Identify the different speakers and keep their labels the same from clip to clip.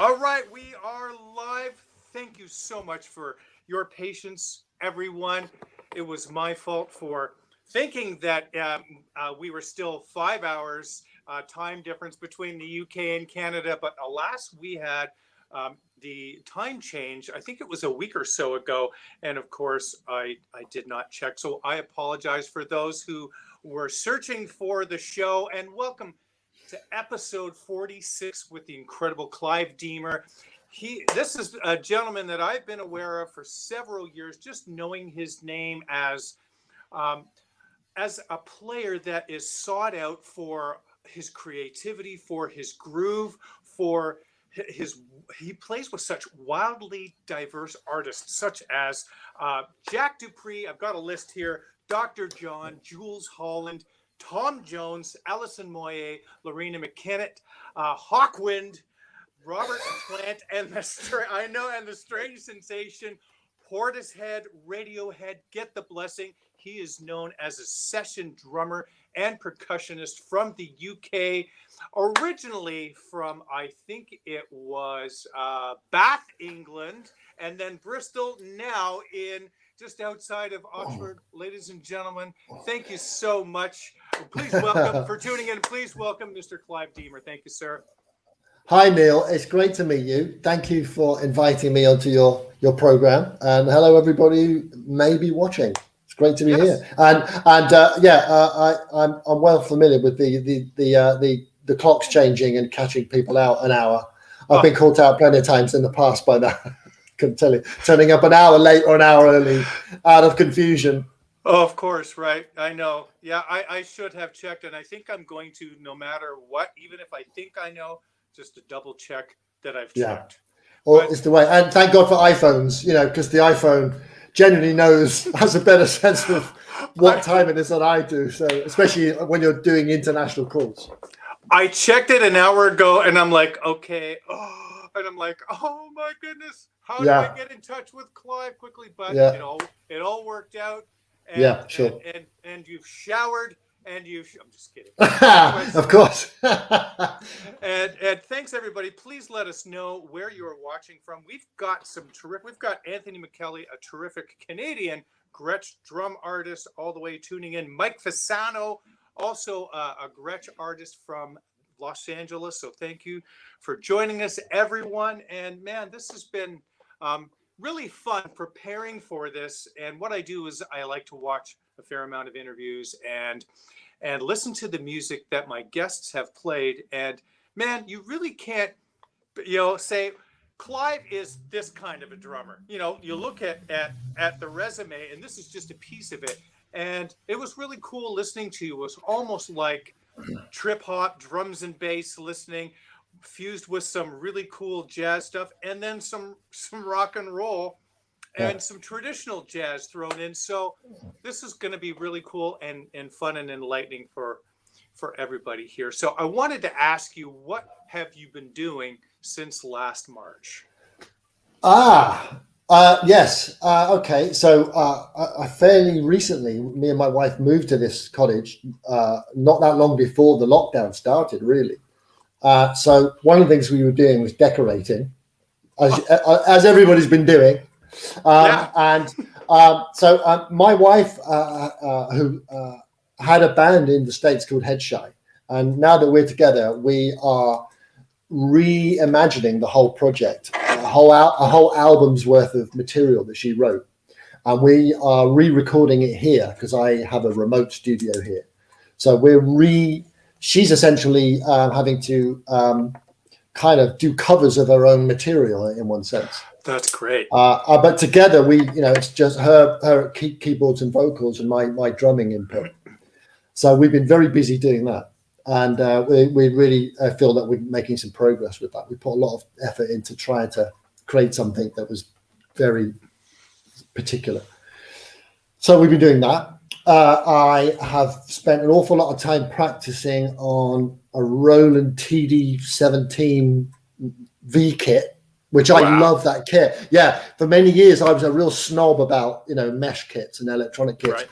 Speaker 1: All right, we are live. Thank you so much for your patience, everyone. It was my fault for thinking that we were still 5 hours time difference between the UK and Canada, but alas, we had the time change. I think it was a week or so ago, and of course, I did not check. So I apologize for those who were searching for the show, and welcome to episode 46 with the incredible Clive Deamer. This is a gentleman that I've been aware of for several years, just knowing his name um, as a player that is sought out for his creativity, for his groove, for his he plays with such wildly diverse artists, such as Jack Dupree. I've got a list here: Dr. John, Jules Holland, Tom Jones, Alison Moyet, Lorena McKennitt, Hawkwind, Robert Plant, and the strange sensation, Portishead, Radiohead. Get the blessing. He is known as a session drummer and percussionist from the UK, originally from, I think it was Bath, England, and then Bristol, now in just outside of Oxford. Ladies and gentlemen, thank you so much. Please welcome, for tuning in, please welcome Mr. Clive Deamer. Thank you, sir.
Speaker 2: Hi, Neil. It's great to meet you. Thank you for inviting me onto your program. And hello, everybody who may be watching. It's great to be here. And I'm well familiar with the clocks changing and catching people out an hour. I've been caught out plenty of times in the past by that. Couldn't tell you, turning up an hour late or an hour early out of confusion.
Speaker 1: Oh, of course, right. I know. Yeah, I should have checked, and I think I'm going to, no matter what, even if I think I know, just to double check that I've checked.
Speaker 2: Or it's the way. And thank God for iPhones, because the iPhone generally has a better sense of what time it is than I do. So especially when you're doing international calls.
Speaker 1: I checked it an hour ago, and I'm like, okay. And I'm like, oh my goodness, how do I get in touch with Clive quickly? But it all worked out. And,
Speaker 2: sure.
Speaker 1: And you've showered, and I'm just kidding.
Speaker 2: Of course.
Speaker 1: and thanks everybody. Please let us know where you are watching from. We've got Anthony McKelly, a terrific Canadian Gretsch drum artist, all the way tuning in. Mike Fasano, also a Gretsch artist from Los Angeles. So thank you for joining us, everyone. And man, this has been really fun preparing for this. And what I do is I like to watch a fair amount of interviews and listen to the music that my guests have played. And man, you really can't, say Clive is this kind of a drummer. You look at the resume, and this is just a piece of it. And it was really cool listening to you. It was almost like trip hop, drums and bass listening, fused with some really cool jazz stuff, and then some rock and roll and some traditional jazz thrown in. So this is going to be really cool and fun and enlightening for everybody here. So I wanted to ask you, what have you been doing since last March?
Speaker 2: Yes. Okay. So I fairly recently, me and my wife moved to this cottage not that long before the lockdown started, really. So one of the things we were doing was decorating, as everybody's been doing. So my wife, who had a band in the States called Headshine, and now that we're together, we are reimagining the whole project, a whole album's worth of material that she wrote, and we are re-recording it here because I have a remote studio here. So she's essentially having to kind of do covers of her own material in one sense.
Speaker 1: That's great.
Speaker 2: But together it's just her keyboards and vocals and my drumming input. So we've been very busy doing that. And we really feel that we're making some progress with that. We put a lot of effort into trying to create something that was very particular. So we've been doing that. I have spent an awful lot of time practicing on a Roland TD-17 V kit, which I love that kit. Yeah, for many years I was a real snob about mesh kits and electronic kits.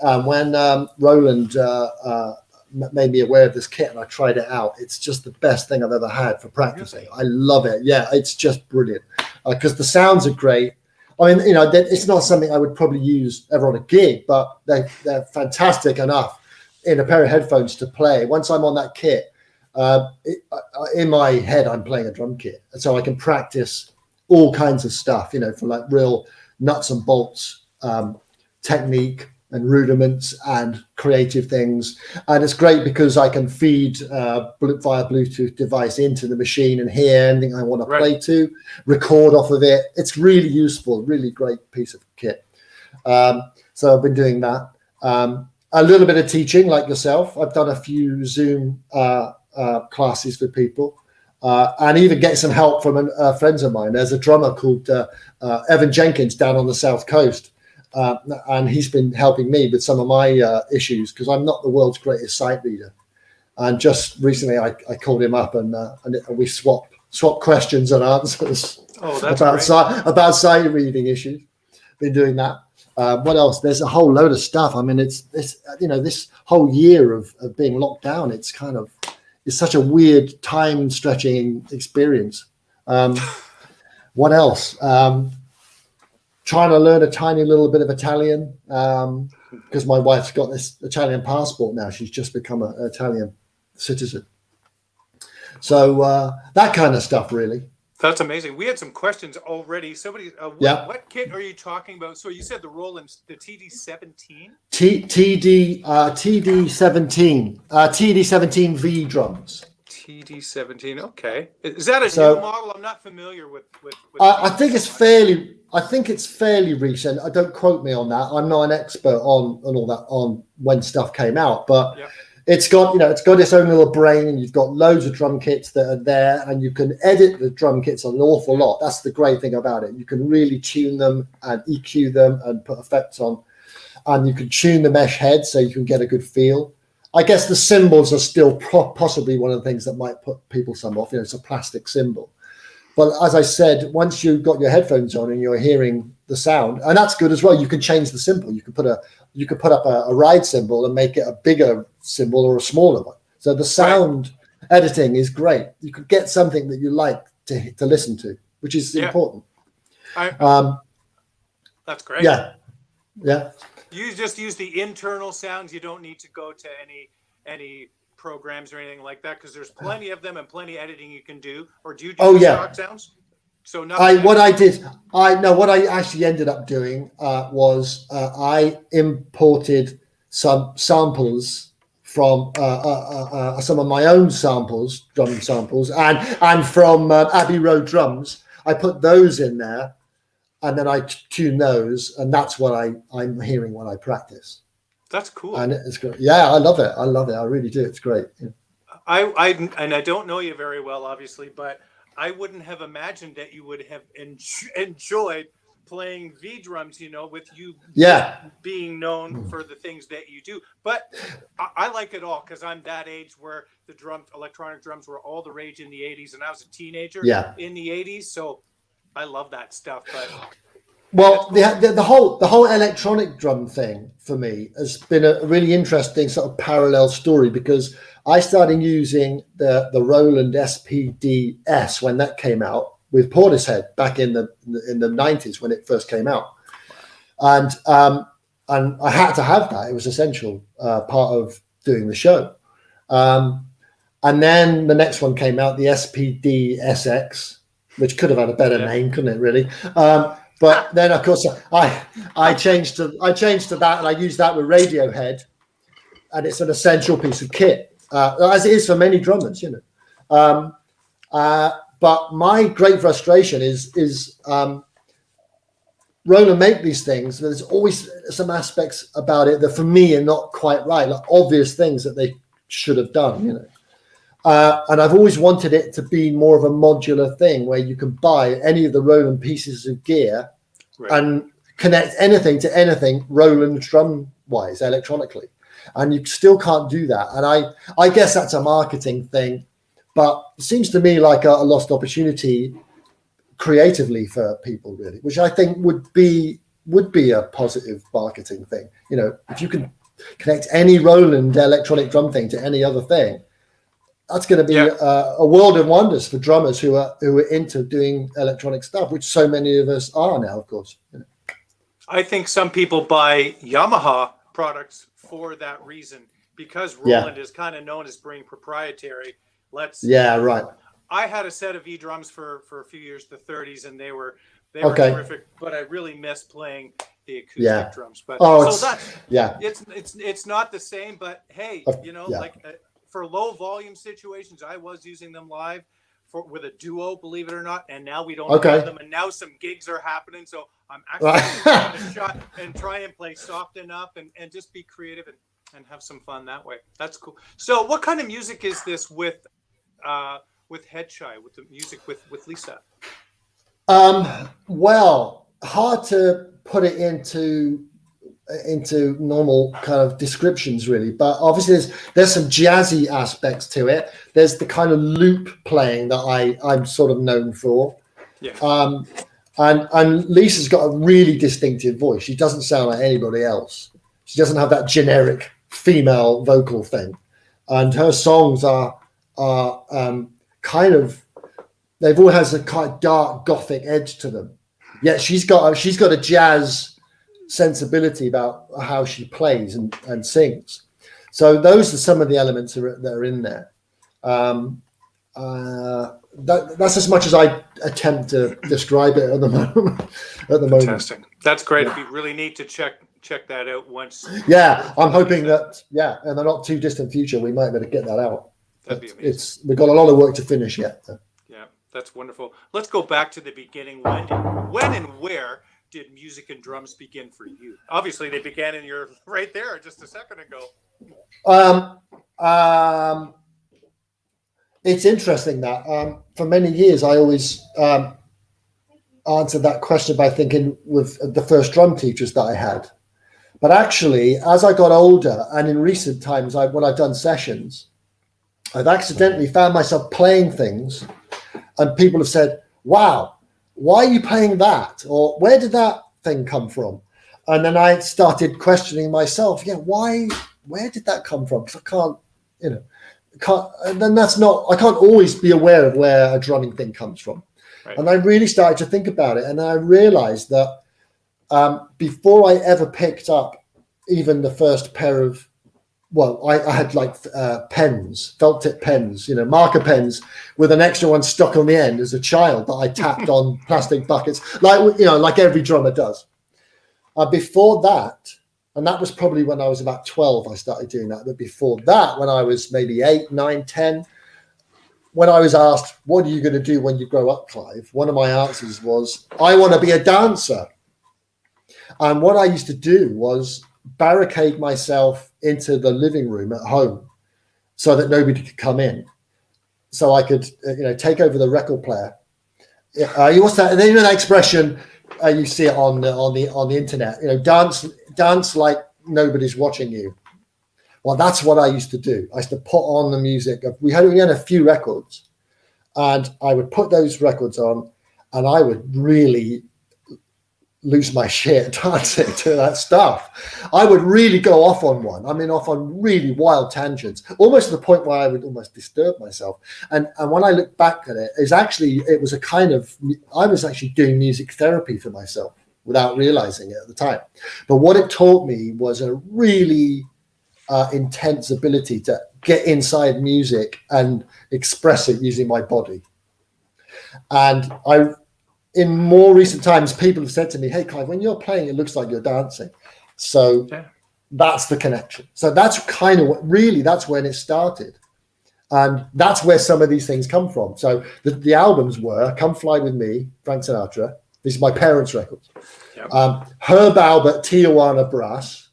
Speaker 2: Right. When Roland made me aware of this kit, and I tried it out. It's just the best thing I've ever had for practicing. I love it. Yeah, it's just brilliant because the sounds are great. I mean, it's not something I would probably use ever on a gig, but they're fantastic enough in a pair of headphones to play. Once I'm on that kit, in my head, I'm playing a drum kit, and so I can practice all kinds of stuff, for like real nuts and bolts technique and rudiments and creative things. And it's great because I can feed via Bluetooth device into the machine and hear anything I want to play to, record off of it. It's really useful, really great piece of kit. So I've been doing that. A little bit of teaching like yourself. I've done a few Zoom classes with people. And even get some help from friends of mine. There's a drummer called Evan Jenkins down on the South Coast. And he's been helping me with some of my issues because I'm not the world's greatest sight reader. And just recently I called him up and we swap questions and answers about sight reading issues. Been doing that. What else? There's a whole load of stuff. I mean, it's this whole year of being locked down, it's such a weird time stretching experience. What else? Trying to learn a tiny little bit of Italian because my wife's got this Italian passport now. She's just become an Italian citizen. So that kind of stuff, really.
Speaker 1: That's amazing. We had some questions already. Somebody, what kit are you talking about? So you said the Roland, the TD-17?
Speaker 2: TD-17 V drums.
Speaker 1: TD-17. Okay. Is that a new model? I'm not familiar with
Speaker 2: I think it's fairly recent. I don't quote me on that. I'm not an expert on all that on when stuff came out, but it's got its own little brain, and you've got loads of drum kits that are there, and you can edit the drum kits an awful lot. That's the great thing about it. You can really tune them and EQ them and put effects on, and you can tune the mesh head so you can get a good feel. I guess the cymbals are still possibly one of the things that might put people some off. It's a plastic cymbal. But as I said, once you've got your headphones on and you're hearing the sound, and that's good as well, you can change the cymbal. You can put up a ride cymbal and make it a bigger cymbal or a smaller one. So the sound editing is great. You could get something that you like to listen to, which is important.
Speaker 1: That's great.
Speaker 2: Yeah.
Speaker 1: You just use the internal sounds. You don't need to go to any programs or anything like that because there's plenty of them and plenty of editing you can do. Or do you do stock sounds? So
Speaker 2: what I actually ended up doing was I imported some samples from some of my own drum samples, and from Abbey Road drums. I put those in there. And then I tune those, and that's what I'm hearing when I practice.
Speaker 1: That's cool.
Speaker 2: And it's great. Yeah, I love it. I really do. It's great. Yeah.
Speaker 1: I don't know you very well, obviously, but I wouldn't have imagined that you would have enjoyed playing V drums, with you being known for the things that you do. But I like it all because I'm that age where electronic drums were all the rage in the 80s, and I was a teenager in the 80s, so I love that stuff. But
Speaker 2: the whole electronic drum thing for me has been a really interesting sort of parallel story because I started using the Roland SPD-S when that came out with Portishead back in the 90s when it first came out, and I had to have that. It was essential part of doing the show. And then the next one came out, the SPD-SX, which could have had a better name, couldn't it? Really. But then, of course, I changed to that, and I use that with Radiohead, and it's an essential piece of kit, as it is for many drummers, But my great frustration is Roland make these things. There's always some aspects about it that, for me, are not quite right, like obvious things that they should have done, And I've always wanted it to be more of a modular thing where you can buy any of the Roland pieces of gear and connect anything to anything Roland drum wise electronically. And you still can't do that. And I guess that's a marketing thing, but it seems to me like a lost opportunity creatively for people, really, which I think would be a positive marketing thing. If you can connect any Roland electronic drum thing to any other thing, that's going to be a world of wonders for drummers who are into doing electronic stuff, which so many of us are now, of course.
Speaker 1: I think some people buy Yamaha products for that reason, because Roland is kind of known as being proprietary.
Speaker 2: Right.
Speaker 1: I had a set of V drums for a few years, the 30s, and they were terrific. But I really miss playing the acoustic drums. But it's not the same. But hey, for low volume situations, I was using them live with a duo, believe it or not. And now we don't have them. And now some gigs are happening, so I'm actually going to shot and try and play soft enough and just be creative and have some fun that way. That's cool. So, what kind of music is this with Headshye, with the music with Lisa?
Speaker 2: Well, hard to put it into normal kind of descriptions, really, but obviously there's some jazzy aspects to it. There's the kind of loop playing that I'm sort of known for. And Lisa's got a really distinctive voice. She doesn't sound like anybody else. She doesn't have that generic female vocal thing, and her songs are kind of, they've all has a kind of dark gothic edge to them. Yet she's got a jazz sensibility about how she plays and sings. So those are some of the elements that are in there. That's as much as I attempt to describe it at the moment.
Speaker 1: Fantastic. That's great. It'd be really neat to check that out once.
Speaker 2: Yeah, I'm hoping that in the not too distant future we might be able to get that out.
Speaker 1: That'd be amazing.
Speaker 2: We've got a lot of work to finish yet.
Speaker 1: Yeah, that's wonderful. Let's go back to the beginning. When and where did music and drums begin for you? Obviously, they began in your right there just a second ago.
Speaker 2: It's interesting that for many years I always answered that question by thinking with the first drum teachers that I had. But actually, as I got older and in recent times, when I've done sessions, I've accidentally found myself playing things and people have said, wow, why are you playing that? Or where did that thing come from? And then I started questioning myself, where did that come from? Because I can't always be aware of where a drumming thing comes from. Right. And I really started to think about it. And I realized that before I ever picked up even the first pair of, I had like pens, felt tip pens, marker pens with an extra one stuck on the end as a child that I tapped on plastic buckets, like every drummer does. Before that, and that was probably when I was about 12, I started doing that. But before that, when I was maybe 8, 9, 10, when I was asked, what are you going to do when you grow up, Clive? One of my answers was, I want to be a dancer. And what I used to do was barricade myself into the living room at home so that nobody could come in. So I could, take over the record player. What's that? And then that expression, you see it on the internet. Dance like nobody's watching you. Well, that's what I used to do. I used to put on the music. We had a few records, and I would put those records on, and I would really lose my shit dancing to that stuff. I would really go off on one. Off on really wild tangents, almost to the point where I would almost disturb myself. And when I look back at it, it was a kind of, I was actually doing music therapy for myself without realizing it at the time. But what it taught me was a really intense ability to get inside music and express it using my body. And in more recent times, people have said to me, hey, Clive, when you're playing, it looks like you're dancing. So that's the connection. So that's kind of that's when it started. And that's where some of these things come from. So the albums were Come Fly With Me, Frank Sinatra. This is my parents' records. Yep. Herb Albert, Tijuana Brass.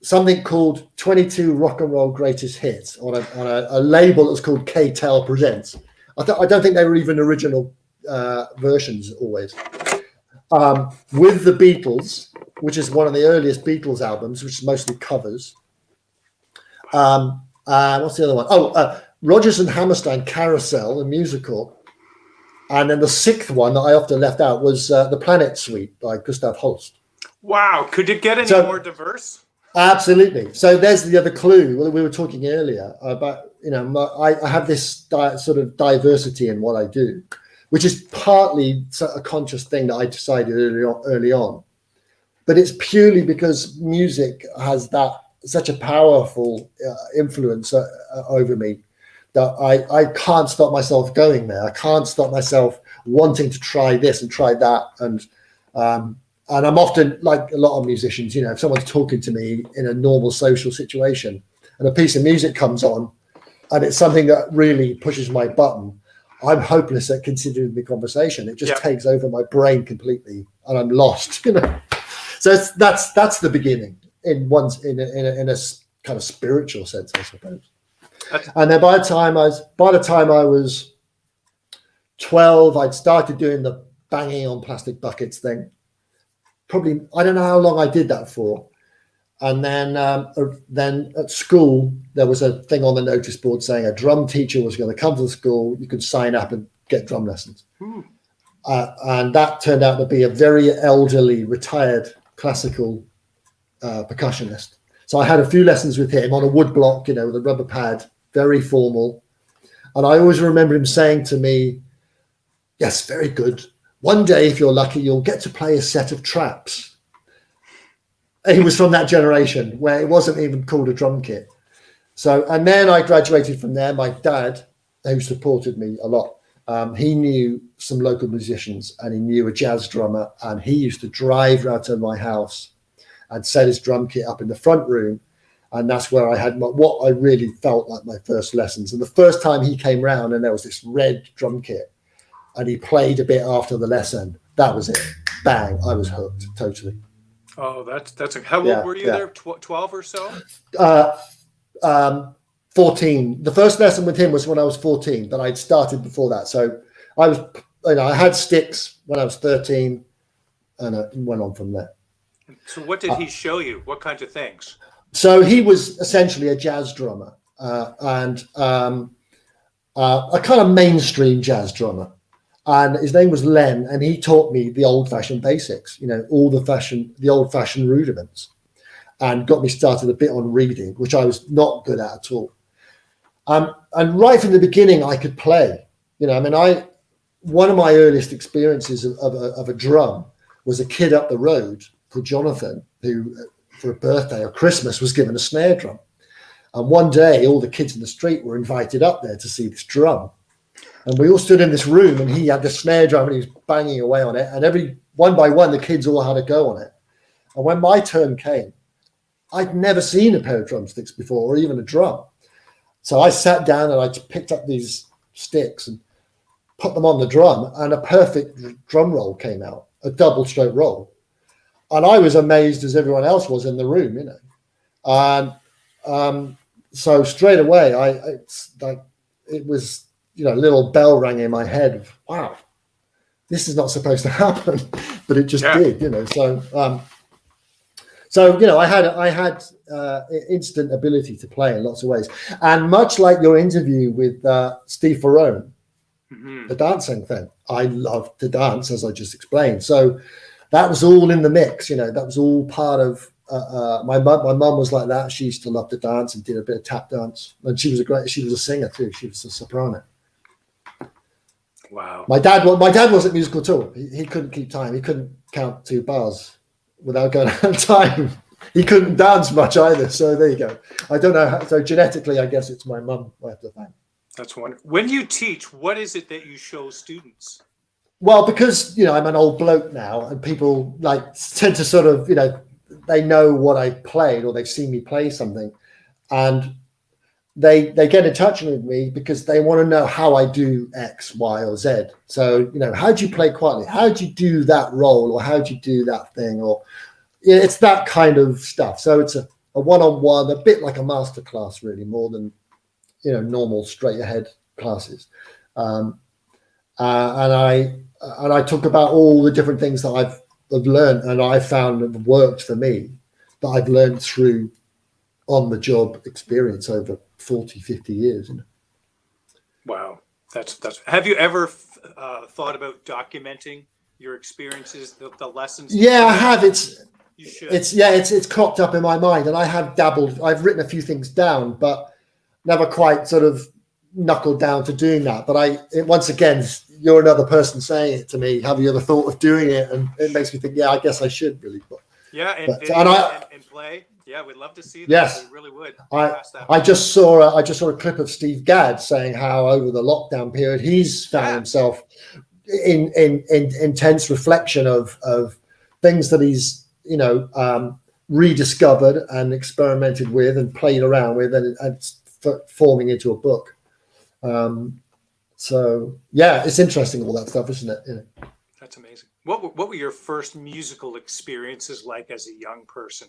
Speaker 2: Something called 22 Rock and Roll Greatest Hits on a label that's called K-Tel Presents. I don't think they were even original versions always. With the Beatles, which is one of the earliest Beatles albums, which is mostly covers. What's the other one? Rodgers and Hammerstein, Carousel, the musical. And then the sixth one that I often left out was The Planet Suite by Gustav Holst.
Speaker 1: Wow. Could it get any more diverse?
Speaker 2: Absolutely. So there's the other clue. Well, we were talking earlier about, I have this sort of diversity in what I do, which is partly a conscious thing that I decided early on. But it's purely because music has such a powerful influence over me that I can't stop myself going there. I can't stop myself wanting to try this and try that. And I'm often, like a lot of musicians, if someone's talking to me in a normal social situation and a piece of music comes on and it's something that really pushes my button, I'm hopeless at considering the conversation. It just takes over my brain completely and I'm lost, So that's the beginning in a kind of spiritual sense, I suppose. And then by the time I was 12, I'd started doing the banging on plastic buckets thing. Probably, I don't know how long I did that for. And then at school, there was a thing on the notice board saying a drum teacher was going to come to the school. You could sign up and get drum lessons. And that turned out to be a very elderly, retired classical percussionist. So I had a few lessons with him on a wood block, with a rubber pad, very formal. And I always remember him saying to me, yes, very good. One day, if you're lucky, you'll get to play a set of traps. He was from that generation where it wasn't even called a drum kit. So, and then I graduated from there. My dad, who supported me a lot, he knew some local musicians and he knew a jazz drummer, and he used to drive round to my house and set his drum kit up in the front room. And that's where I had what I really felt like my first lessons. And the first time he came round and there was this red drum kit and he played a bit after the lesson, that was it. Bang, I was hooked totally.
Speaker 1: Oh, how old were you there? 12 or so?
Speaker 2: 14. The first lesson with him was when I was 14, but I'd started before that. So I had sticks when I was 13 and it went on from there.
Speaker 1: So what did he show you? What kinds of things?
Speaker 2: So he was essentially a jazz drummer and a kind of mainstream jazz drummer. And his name was Len, and he taught me the old-fashioned basics, the old-fashioned rudiments, and got me started a bit on reading, which I was not good at all. And right from the beginning, I could play. One of my earliest experiences of a drum was a kid up the road called Jonathan, who, for a birthday or Christmas, was given a snare drum. And one day, all the kids in the street were invited up there to see this drum. And we all stood in this room and he had the snare drum and he was banging away on it. And one by one, the kids all had a go on it. And when my turn came, I'd never seen a pair of drumsticks before or even a drum. So I sat down and I picked up these sticks and put them on the drum, and a perfect drum roll came out, a double stroke roll. And I was amazed as everyone else was in the room, And so straight away, it was, a little bell rang in my head of, wow, this is not supposed to happen, but it just did, So I had instant ability to play in lots of ways. And much like your interview with Steve Ferrone, the dancing thing, I love to dance, as I just explained. So that was all in the mix, that was all part of my mum was like that. She used to love to dance and did a bit of tap dance. And she was a singer too. She was a soprano.
Speaker 1: Wow.
Speaker 2: My dad wasn't musical at all. He couldn't keep time. He couldn't count 2 bars without going out of time. He couldn't dance much either. So there you go. I don't know. So genetically, I guess it's my mum. I have to thank.
Speaker 1: That's wonderful. When you teach, what is it that you show students?
Speaker 2: Well, because, I'm an old bloke now, and people tend to sort of, they know what I played or they've seen me play something, and they get in touch with me because they want to know how I do X, Y, or Z. So, how do you play quietly? How do you do that roll, or how do you do that thing? Or it's that kind of stuff. So it's a one-on-one, a bit like a masterclass, really, more than normal straight ahead classes. And I talk about all the different things that I've learned and I found have worked for me, that I've learned through on the job experience over 40, 50 years.
Speaker 1: Wow. That's have you ever thought about documenting your experiences, the lessons?
Speaker 2: Yeah, I have.
Speaker 1: You should.
Speaker 2: It's cropped up in my mind, and I have dabbled. I've written a few things down, but never quite sort of knuckled down to doing that. But once again, you're another person saying it to me. Have you ever thought of doing it? And it makes me think, yeah, I guess I should really.
Speaker 1: And play. Yeah, we'd love to see that.
Speaker 2: Yes,
Speaker 1: we really would.
Speaker 2: I just saw a clip of Steve Gadd saying how over the lockdown period he's found himself in intense reflection of things that he's rediscovered and experimented with and played around with, and it's forming into a book. So yeah, it's interesting, all that stuff, isn't it?
Speaker 1: That's amazing. What were your first musical experiences like as a young person?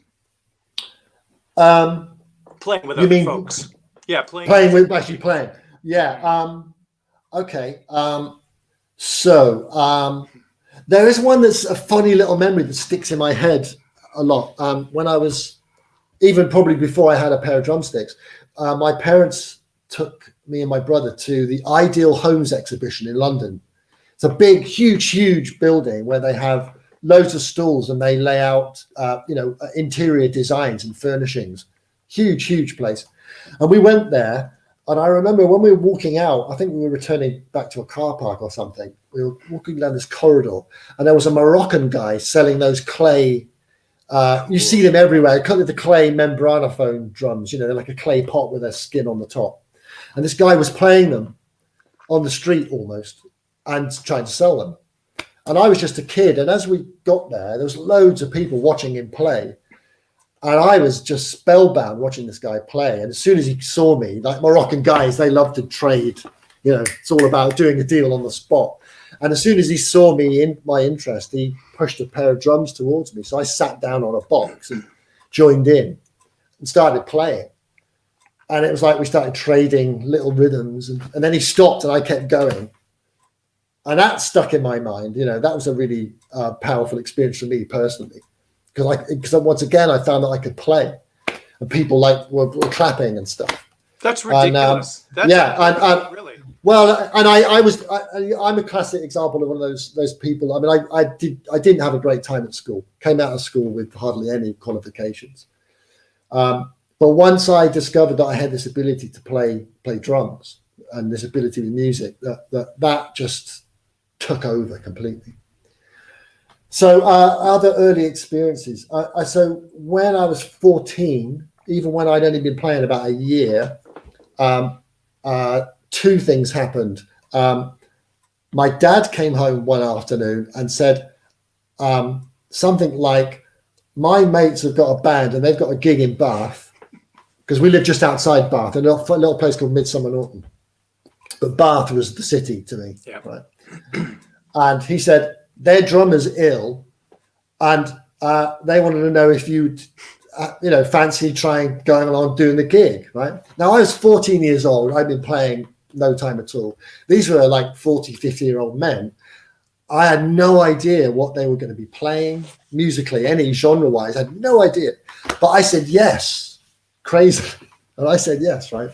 Speaker 1: Playing with other folks. Yeah, playing with
Speaker 2: actually playing. Yeah. Okay. So there is one that's a funny little memory that sticks in my head a lot. When I was, even probably before I had a pair of drumsticks, my parents took me and my brother to the Ideal Homes exhibition in London. It's a big, huge building where they have loads of stalls and they lay out, interior designs and furnishings. Huge place. And we went there, and I remember when we were walking out, I think we were returning back to a car park or something. We were walking down this corridor, and there was a Moroccan guy selling those clay. You see them everywhere. Kind of the clay membranophone drums. They're like a clay pot with a skin on the top. And this guy was playing them on the street almost and trying to sell them. And I was just a kid. And as we got there was loads of people watching him play. And I was just spellbound watching this guy play. And as soon as he saw me, like Moroccan guys, they love to trade. It's all about doing a deal on the spot. And as soon as he saw me in my interest, he pushed a pair of drums towards me. So I sat down on a box and joined in and started playing. And it was like we started trading little rhythms. And then he stopped and I kept going. And that stuck in my mind. That was a really powerful experience for me personally. Because once again, I found that I could play, and people were clapping and stuff.
Speaker 1: That's ridiculous.
Speaker 2: And, really. Well, and I'm a classic example of one of those people. I mean, I didn't have a great time at school. Came out of school with hardly any qualifications. But once I discovered that I had this ability to play drums and this ability with music, that just took over completely. So other early experiences. So when I was 14, even when I'd only been playing about a year, two things happened. My dad came home one afternoon and said something like, my mates have got a band and they've got a gig in Bath, because we live just outside Bath, a little place called Midsummer Norton. But Bath was the city to me.
Speaker 1: Yeah.
Speaker 2: Right? And he said, their drummer's ill, and they wanted to know if you'd, fancy going along doing the gig, right? Now, I was 14 years old. I'd been playing no time at all. These were like 40, 50-year-old men. I had no idea what they were going to be playing musically, any genre-wise. I had no idea. But I said yes, crazy. And I said yes, right?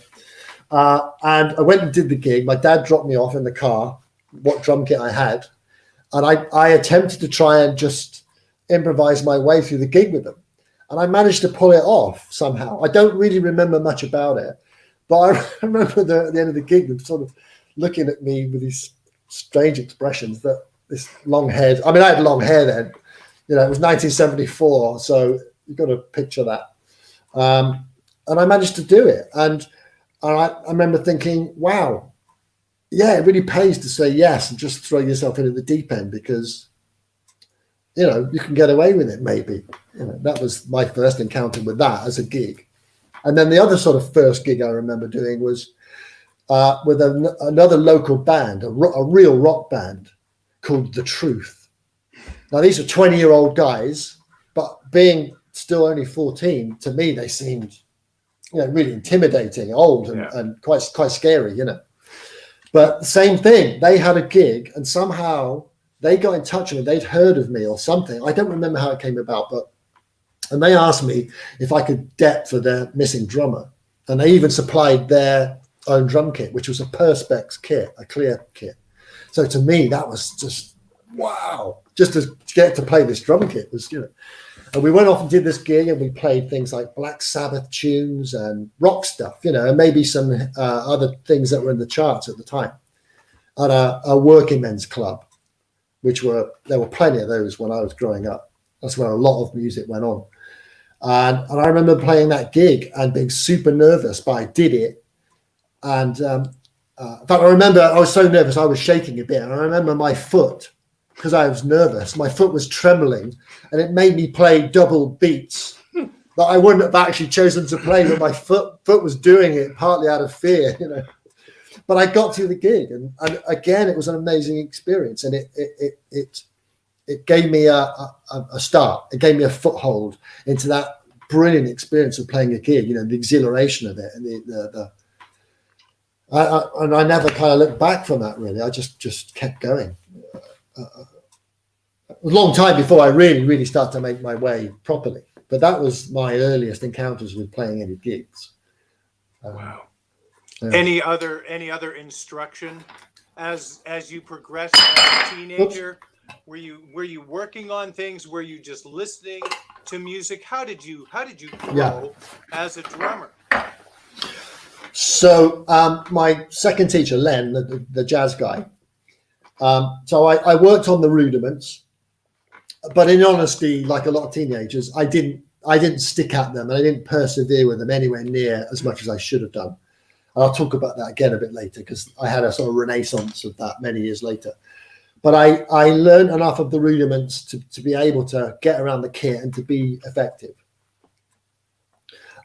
Speaker 2: And I went and did the gig. My dad dropped me off in the car, what drum kit I had. And I attempted to try and just improvise my way through the gig with them. And I managed to pull it off somehow. I don't really remember much about it. But I remember at the end of the gig, them sort of looking at me with these strange expressions, that this long hair. I mean, I had long hair then. It was 1974. So you've got to picture that. And I managed to do it. And I remember thinking, wow, yeah, it really pays to say yes and just throw yourself into the deep end, because, you can get away with it maybe. That was my first encounter with that as a gig. And then the other sort of first gig I remember doing was with another local band, a real rock band called The Truth. Now, these are 20-year-old guys, but being still only 14, to me, they seemed, really intimidating, old and quite scary, But the same thing, they had a gig and somehow they got in touch with me. They'd heard of me or something. I don't remember how it came about, and they asked me if I could dep for their missing drummer. And they even supplied their own drum kit, which was a Perspex kit, a clear kit. So to me, that was just, wow, just to get to play this drum kit was, And we went off and did this gig, and we played things like Black Sabbath tunes and rock stuff, you know, and maybe some other things that were in the charts at the time at a working men's club, there were plenty of those when I was growing up. That's where a lot of music went on. And I remember playing that gig and being super nervous, but I did it. And in fact, I remember I was so nervous, I was shaking a bit. And I remember my foot, because I was nervous, my foot was trembling, and it made me play double beats that I wouldn't have actually chosen to play, but my foot was doing it partly out of fear, you know. But I got to the gig, and again, it was an amazing experience, and it gave me a start. It gave me a foothold into that brilliant experience of playing a gig, you know, the exhilaration of it, and and I never kind of looked back from that, really. I just kept going. A long time before I really started to make my way properly. But that was my earliest encounters with playing any gigs.
Speaker 1: Wow.
Speaker 2: Yeah.
Speaker 1: Any other instruction as you progressed as a teenager? Were you working on things? Were you just listening to music? How did you grow as a drummer?
Speaker 2: So my second teacher, Len, the jazz guy. So I worked on the rudiments, but in honesty, like a lot of teenagers, I didn't stick at them, and I didn't persevere with them anywhere near as much as I should have done. And I'll talk about that again a bit later, because I had a sort of renaissance of that many years later. But I learned enough of the rudiments to be able to get around the kit and to be effective.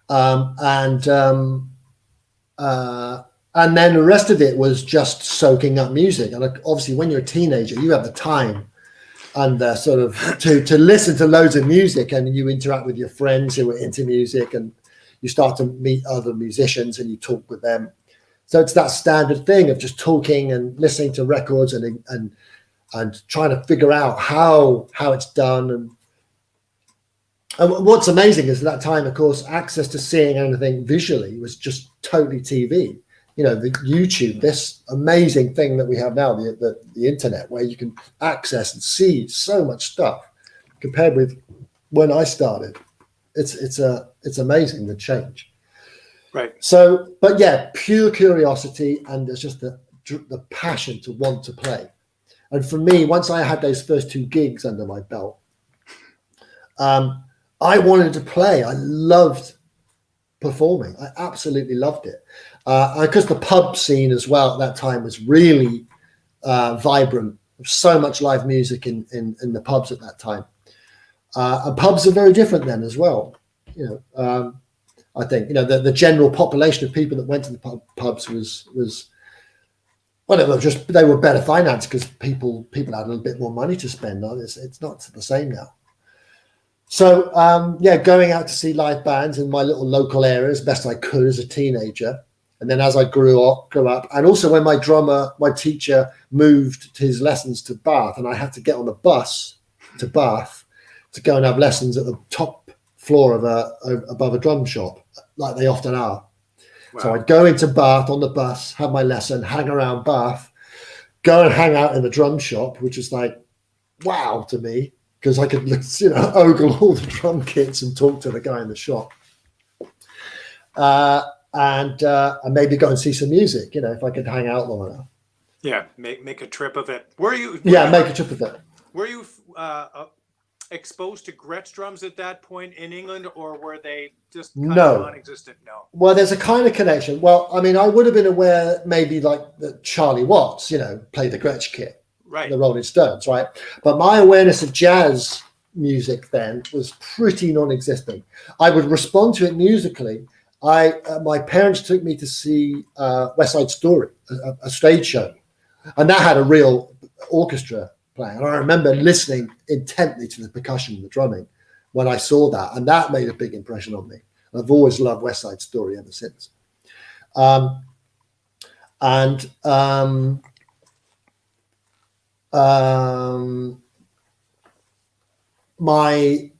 Speaker 2: And then the rest of it was just soaking up music. And obviously, when you're a teenager, you have the time and sort of to listen to loads of music, and you interact with your friends who are into music, and you start to meet other musicians and you talk with them. So it's that standard thing of just talking and listening to records and trying to figure out how it's done. And what's amazing is at that time, of course, access to seeing anything visually was just totally TV. You know, the YouTube, this amazing thing that we have now, the internet, where you can access and see so much stuff compared with when I started. It's amazing, the change.
Speaker 1: Right.
Speaker 2: So, but yeah, pure curiosity, and there's just the passion to want to play. And for me, once I had those first 2 gigs under my belt, I wanted to play. I loved performing. I absolutely loved it. Because the pub scene as well at that time was really vibrant. So much live music in the pubs at that time. And pubs are very different then as well. You know, I think, you know, the general population of people that went to the pubs was well, they were better financed because people had a little bit more money to spend on. It's not the same now. So going out to see live bands in my little local areas best I could as a teenager. And then as I grew up, and also when my teacher moved his lessons to Bath, and I had to get on the bus to Bath to go and have lessons at the top floor above a drum shop, like they often are. Wow. So I'd go into Bath on the bus, have my lesson, hang around Bath, go and hang out in the drum shop, which is like, wow to me, because I could, you know, ogle all the drum kits and talk to the guy in the shop. And maybe go and see some music, you know, if I could hang out long enough.
Speaker 1: Yeah, make a trip of it.
Speaker 2: Make a trip of it.
Speaker 1: Were you exposed to Gretsch drums at that point in England, or were they just kind of non-existent? No. Well,
Speaker 2: there's a kind of connection. Well, I mean, I would have been aware maybe like that Charlie Watts, you know, played the Gretsch kit,
Speaker 1: right?
Speaker 2: The Rolling Stones, right? But my awareness of jazz music then was pretty non-existent. I would respond to it musically. My parents took me to see West Side Story, a stage show, and that had a real orchestra playing. And I remember listening intently to the percussion and the drumming when I saw that, and that made a big impression on me. I've always loved West Side Story ever since. My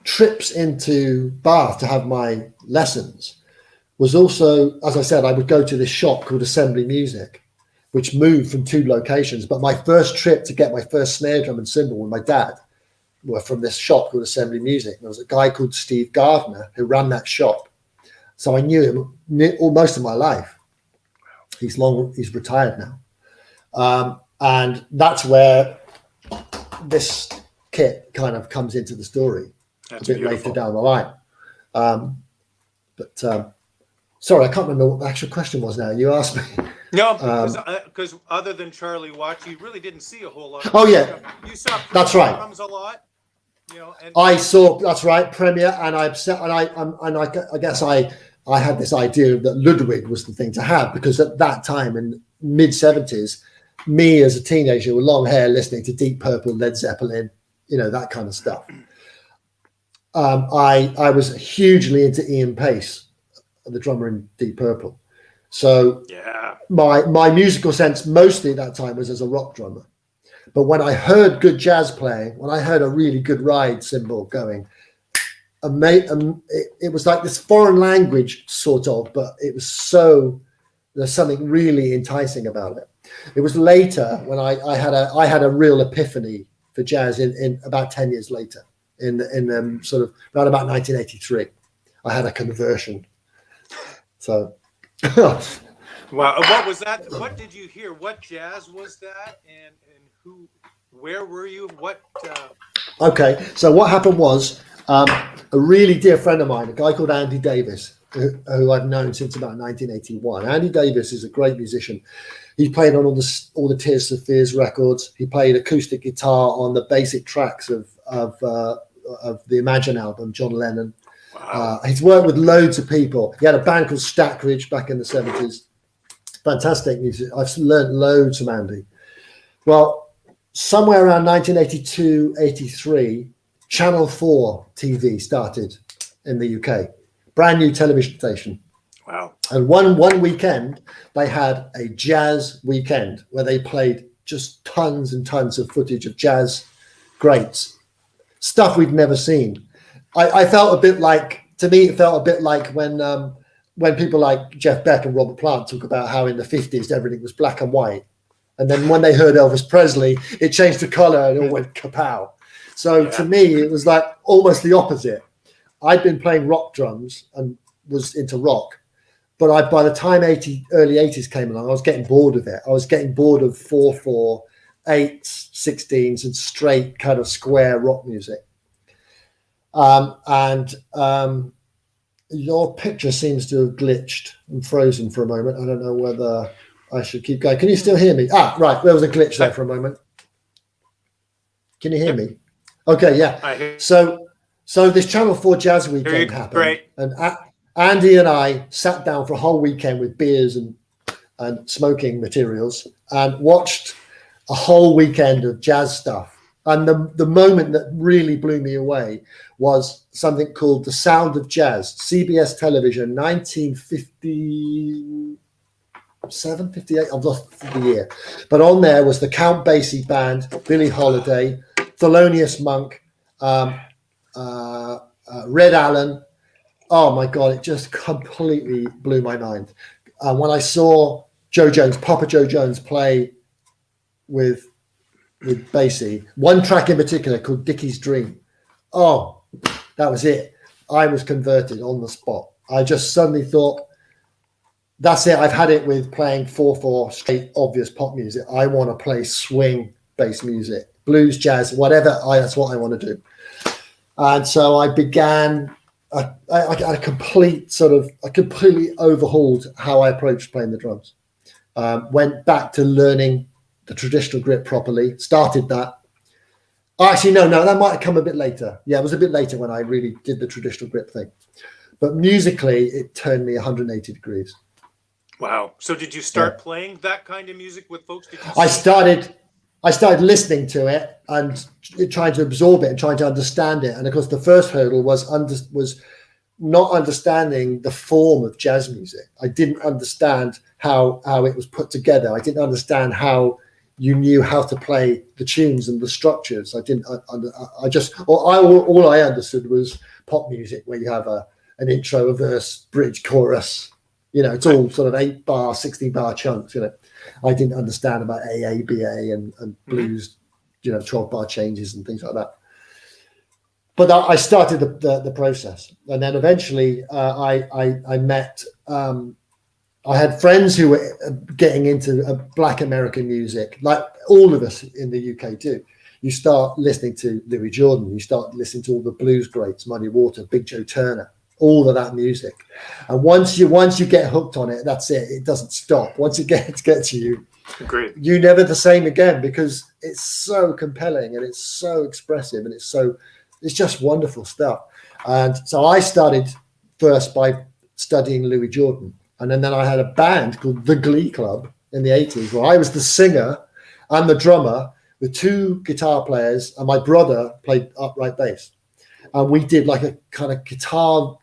Speaker 2: trips into Bath to have my lessons was also, as I said, I would go to this shop called Assembly Music, which moved from 2 locations. But my first trip to get my first snare drum and cymbal with my dad were from this shop called Assembly Music. There was a guy called Steve Gardner who ran that shop. So I knew him most of my life. He's retired now. And that's where this kit kind of comes into the story.
Speaker 1: That's
Speaker 2: a bit
Speaker 1: beautiful.
Speaker 2: later down the line. Sorry, I can't remember what the actual question was now. You asked me.
Speaker 1: No, because other than Charlie Watts, you really didn't see a whole lot.
Speaker 2: Oh, yeah.
Speaker 1: You saw
Speaker 2: That's right.
Speaker 1: drums a lot. You know, and
Speaker 2: I saw, that's right, Premier, and I guess I had this idea that Ludwig was the thing to have, because at that time in mid-70s, me as a teenager with long hair listening to Deep Purple, Led Zeppelin, you know, that kind of stuff. I was hugely into Ian Pace, the drummer in Deep Purple. So
Speaker 1: yeah,
Speaker 2: my musical sense mostly at that time was as a rock drummer. But when I heard good jazz playing, when I heard a really good ride cymbal going, it was like this foreign language sort of, but it was there's something really enticing about it. It was later when I had a real epiphany for jazz in about 10 years later, in sort of around about 1983. I had a conversion. So,
Speaker 1: wow. What was that? What did you hear? What jazz was that? And who? Where were you? What?
Speaker 2: Okay, so what happened was a really dear friend of mine, a guy called Andy Davis, who I've known since about 1981. Andy Davis is a great musician. He played on all the Tears for Fears records. He played acoustic guitar on the basic tracks of the Imagine album, John Lennon.
Speaker 1: Wow.
Speaker 2: He's worked with loads of people. He had a band called Stackridge back in the 70s. Fantastic music. I've learned loads from Andy. Well, somewhere around 1982, 83, Channel 4 TV started in the UK. Brand new television station.
Speaker 1: Wow.
Speaker 2: And one weekend, they had a jazz weekend where they played just tons and tons of footage of jazz greats, stuff we'd never seen. I felt a bit like, to me, it felt a bit like when people like Jeff Beck and Robert Plant talk about how in the 50s everything was black and white. And then when they heard Elvis Presley, it changed the color and it all went kapow. So to me, it was like almost the opposite. I'd been playing rock drums and was into rock. But by the time early 80s came along, I was getting bored of it. I was getting bored of 4/4, 8s, 16s, and straight kind of square rock music. Your picture seems to have glitched and frozen for a moment. I don't know whether I should keep going. Can you still hear me? Right. There was a glitch there for a moment. Can you hear me? Okay, yeah. So this Channel 4 Jazz Weekend happened.
Speaker 1: Great.
Speaker 2: And Andy and I sat down for a whole weekend with beers and smoking materials and watched a whole weekend of jazz stuff. And the moment that really blew me away was something called The Sound of Jazz, CBS Television, 1957, 58, I've lost the year. But on there was the Count Basie Band, Billie Holiday, Thelonious Monk, Red Allen. Oh my God, it just completely blew my mind. When I saw Papa Joe Jones play with Basie, one track in particular called Dickie's Dream. Oh, that was it. I was converted on the spot. I just suddenly thought, that's it. I've had it with playing 4/4 straight obvious pop music. I want to play swing bass music, blues, jazz, whatever. That's what I want to do. And so I began. I completely overhauled how I approached playing the drums. Went back to learning the traditional grip properly. Started that. Actually, no, that might have come a bit later. Yeah, it was a bit later when I really did the traditional grip thing. But musically, it turned me 180 degrees.
Speaker 1: Wow. So did you start playing that kind of music with folks?
Speaker 2: I started listening to it and trying to absorb it and trying to understand it. And of course, the first hurdle was not understanding the form of jazz music. I didn't understand how it was put together. I didn't understand how you knew how to play the tunes and the structures. All I understood was pop music where you have an intro, a verse, bridge, chorus. You know, it's all sort of 8-bar, 16-bar chunks. You know, I didn't understand about AA, BA, and blues. You know, 12-bar changes and things like that. but I started the process, and then eventually I met. I had friends who were getting into Black American music, like all of us in the UK do. You start listening to Louis Jordan, you start listening to all the blues greats, Muddy Water, Big Joe Turner, all of that music. And once you get hooked on it, that's it. It doesn't stop. Once it gets you,
Speaker 1: Agreed.
Speaker 2: you're never the same again, because it's so compelling and it's so expressive and it's just wonderful stuff. And so I started first by studying Louis Jordan. And then I had a band called The Glee Club in the 80s, where I was the singer and the drummer with two guitar players, and my brother played upright bass. And we did like a kind of guitar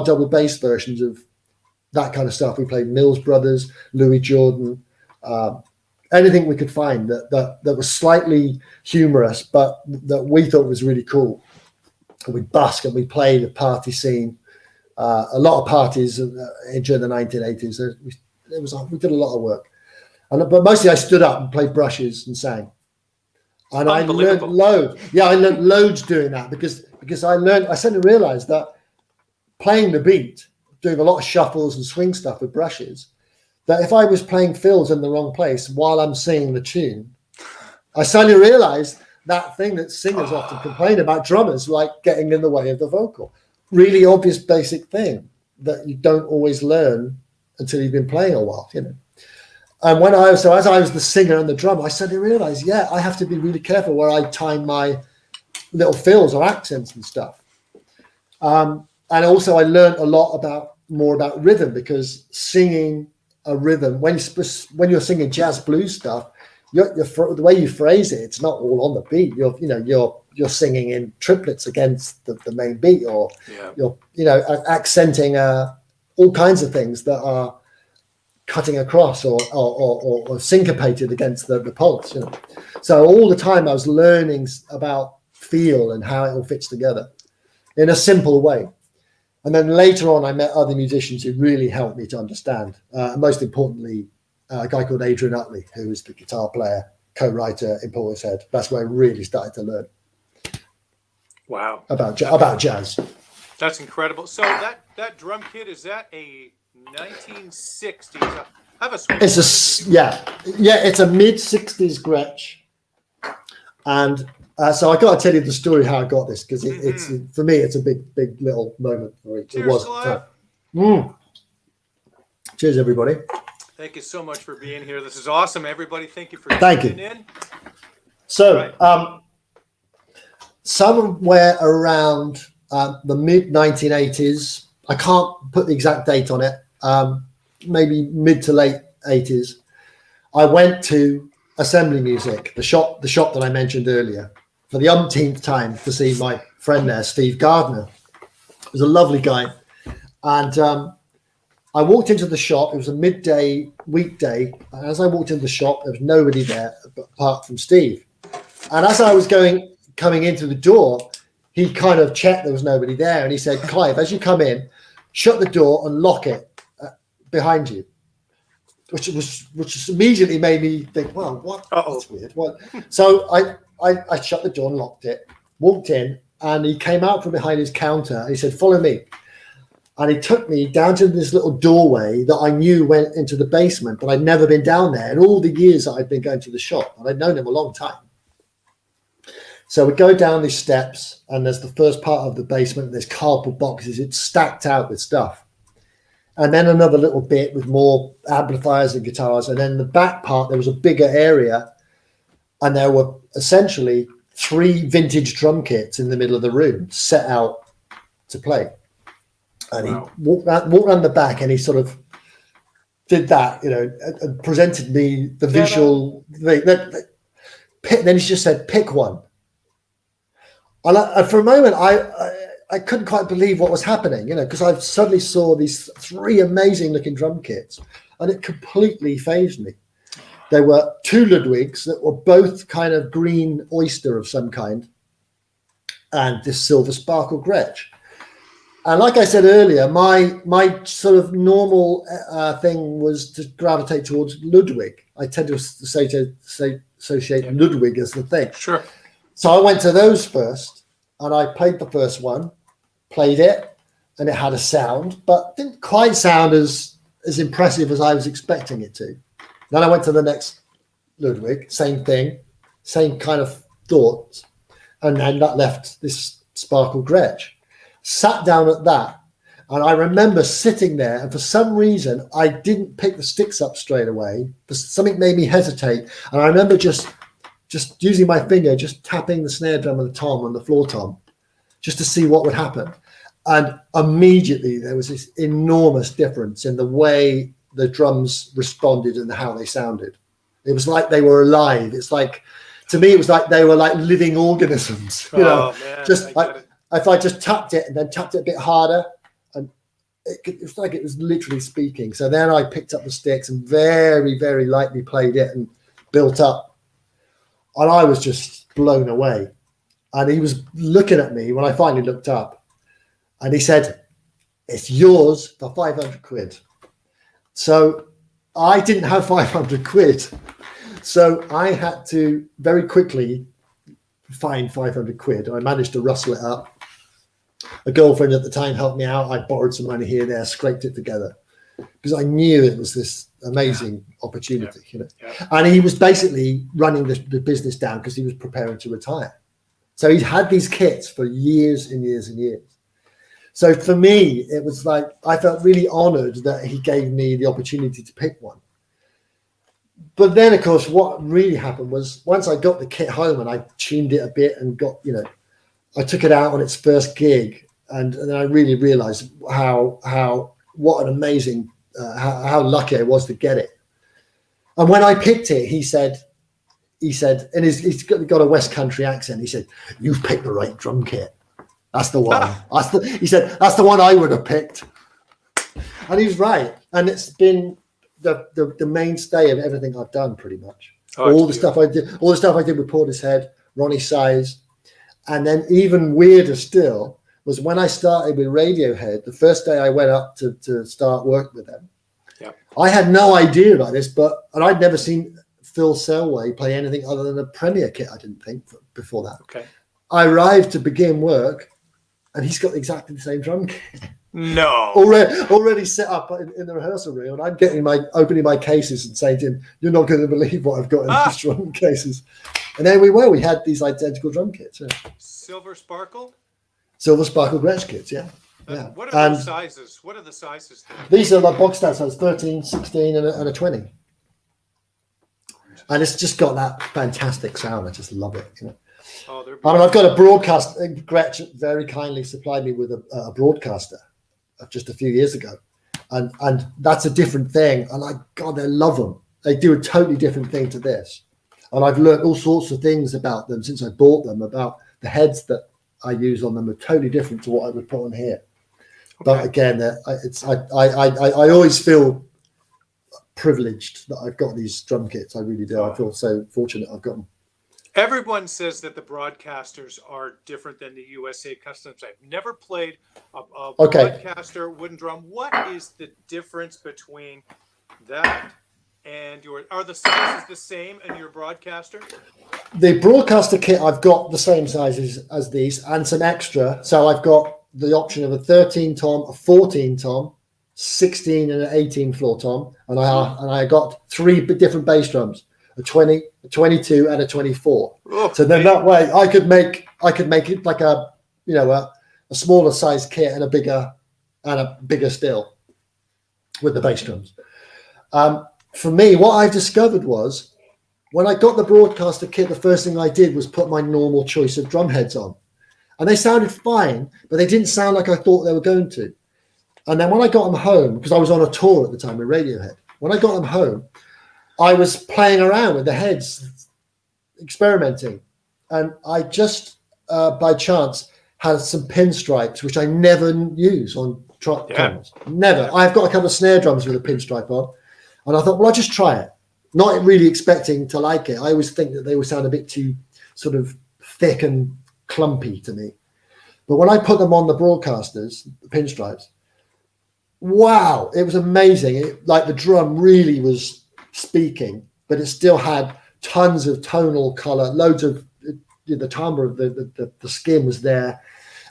Speaker 2: double bass versions of that kind of stuff. We played Mills Brothers, Louis Jordan, anything we could find that was slightly humorous, but that we thought was really cool. And we'd busk and we played the party scene. A lot of parties during the 1980s. We did a lot of work, but mostly I stood up and played brushes and sang. And I learned loads. Yeah, I learned loads doing that because I suddenly realized that playing the beat, doing a lot of shuffles and swing stuff with brushes, that if I was playing fills in the wrong place while I'm singing the tune, I suddenly realized that thing that singers often complain about drummers, like getting in the way of the vocal. Really obvious basic thing that you don't always learn until you've been playing a while, you know. And as I was the singer and the drummer, I suddenly realized, I have to be really careful where I time my little fills or accents and stuff. And also I learned a lot more about rhythm, because singing a rhythm, when you're singing jazz blues stuff, the way you phrase it, it's not all on the beat. You're singing in triplets against the main beat, or you're accenting all kinds of things that are cutting across or syncopated against the pulse. You know, so all the time I was learning about feel and how it all fits together in a simple way. And then later on, I met other musicians who really helped me to understand. Most importantly, a guy called Adrian Utley, who is the guitar player, co-writer in Portishead. That's where I really started to learn.
Speaker 1: Wow.
Speaker 2: About jazz.
Speaker 1: That's incredible. So that drum kit, is that a 1960s? I have a swing.
Speaker 2: It's a mid-60s Gretsch. And so I got to tell you the story how I got this, because it's for me it's a big little moment for me.
Speaker 1: Cheers, Clive.
Speaker 2: Cheers, everybody.
Speaker 1: Thank you so much for being here. This is awesome, everybody. Thank you for tuning in.
Speaker 2: So, somewhere around the mid 1980s, I can't put the exact date on it, maybe mid to late 80s, I went to Assembly Music, the shop that I mentioned earlier, for the umpteenth time to see my friend there, Steve Gardner. He was a lovely guy. And I walked into the shop. It was a midday weekday. And as I walked into the shop, there was nobody there apart from Steve. And as I was coming into the door, he kind of checked there was nobody there. And he said, Clive, as you come in, shut the door and lock it behind you. Which immediately made me think, well, what? That's weird. What? So I shut the door and locked it, walked in, and he came out from behind his counter. And he said, follow me. And he took me down to this little doorway that I knew went into the basement, but I'd never been down there in all the years that I'd been going to the shop. And I'd known him a long time. So we go down these steps, and there's the first part of the basement. There's cardboard boxes. It's stacked out with stuff. And then another little bit with more amplifiers and guitars. And then the back part, there was a bigger area. And there were essentially 3 vintage drum kits in the middle of the room set out to play. And he walked around the back, and he sort of did that, and presented me the visual thing. Then he just said, pick one. And for a moment, I couldn't quite believe what was happening, because I suddenly saw these 3 amazing looking drum kits, and it completely fazed me. There were 2 Ludwigs that were both kind of green oyster of some kind, and this silver sparkle Gretsch. And like I said earlier, my sort of normal thing was to gravitate towards Ludwig. I tend to associate Ludwig as the thing.
Speaker 1: Sure.
Speaker 2: So I went to those first, and I played the first one, played it, and it had a sound, but didn't quite sound as impressive as I was expecting it to. Then I went to the next Ludwig, same thing, same kind of thoughts, and that left this Sparkle Gretsch. Sat down at that, and I remember sitting there, and for some reason I didn't pick the sticks up straight away. Something made me hesitate, and I remember just using my finger, just tapping the snare drum and the tom on the floor tom, just to see what would happen. And immediately there was this enormous difference in the way the drums responded and how they sounded. It was like they were alive. It's like, to me, it was like they were like living organisms. You know,
Speaker 1: man,
Speaker 2: just if I just tapped it and then tapped it a bit harder, and it was like it was literally speaking. So then I picked up the sticks and very, very lightly played it and built up. And I was just blown away. And he was looking at me when I finally looked up, and he said, "It's yours for 500 quid." So I didn't have 500 quid. So I had to very quickly find 500 quid. I managed to rustle it up. A girlfriend at the time helped me out. I borrowed some money here and there, scraped it together, because I knew it was this amazing opportunity. You know. And he was basically running the business down because he was preparing to retire. So he'd had these kits for years and years and years. So for me, it was like, I felt really honored that he gave me the opportunity to pick one. But then, of course, what really happened was once I got the kit home and I tuned it a bit and got, you know, I took it out on its first gig, and then I really realized what an amazing, how lucky I was to get it. And when I picked it, he said, and he's got a West Country accent. He said, "You've picked the right drum kit. That's the one." He said, "That's the one I would have picked." And he was right. And it's been the mainstay of everything I've done, pretty much. All the stuff I did with Portishead, Ronnie Size. And then even weirder still was when I started with Radiohead, the first day I went up to start work with them. Yeah. I had no idea about this, and I'd never seen Phil Selway play anything other than a Premier kit, I didn't think, before that. Okay. I arrived to begin work, and he's got exactly the same drum kit.
Speaker 1: No.
Speaker 2: Already set up in the rehearsal room, and I'm opening my cases and saying to him, "You're not going to believe what I've got in these drum cases." And there we had these identical drum kits. Yeah.
Speaker 1: Silver Sparkle
Speaker 2: Gretsch kits, yeah. Yeah.
Speaker 1: What are the sizes? What are the sizes?
Speaker 2: These are like box stats, so it's 13, 16, and a 20. And it's just got that fantastic sound. I just love it. You know? I mean, I've got a broadcast. Gretsch very kindly supplied me with a broadcaster just a few years ago, and that's a different thing. And I love them. They do a totally different thing to this. And I've learned all sorts of things about them since I bought them. About the heads that I use on them are totally different to what I would put on here. Okay. But again, I always feel privileged that I've got these drum kits. I really do. I feel so fortunate I've got them.
Speaker 1: Everyone says that the broadcasters are different than the USA Customs. I've never played a broadcaster wooden drum. What is the difference between that and are the sizes the same in your broadcaster?
Speaker 2: The broadcaster kit, I've got the same sizes as these and some extra. So I've got the option of a 13 tom, a 14 tom, 16 and an 18 floor tom, and I got 3 different bass drums, a 20, a 22, and a 24. Oh, so then that way I could make it like a smaller size kit and a bigger still with the bass drums. For me, what I discovered was when I got the broadcaster kit, the first thing I did was put my normal choice of drum heads on, and they sounded fine, but they didn't sound like I thought they were going to. And then when I got them home, because I was on a tour at the time with Radiohead, when I got them home, I was playing around with the heads, experimenting. And I just, by chance, had some pinstripes, which I never use on drums. Never. I've got a couple of snare drums with a pinstripe on. And I thought, well, I'll just try it. Not really expecting to like it. I always think that they would sound a bit too sort of thick and clumpy to me. But when I put them on the broadcasters, the pinstripes, wow, it was amazing. Like the drum really was speaking, but it still had tons of tonal color, loads of the timbre of the skin was there,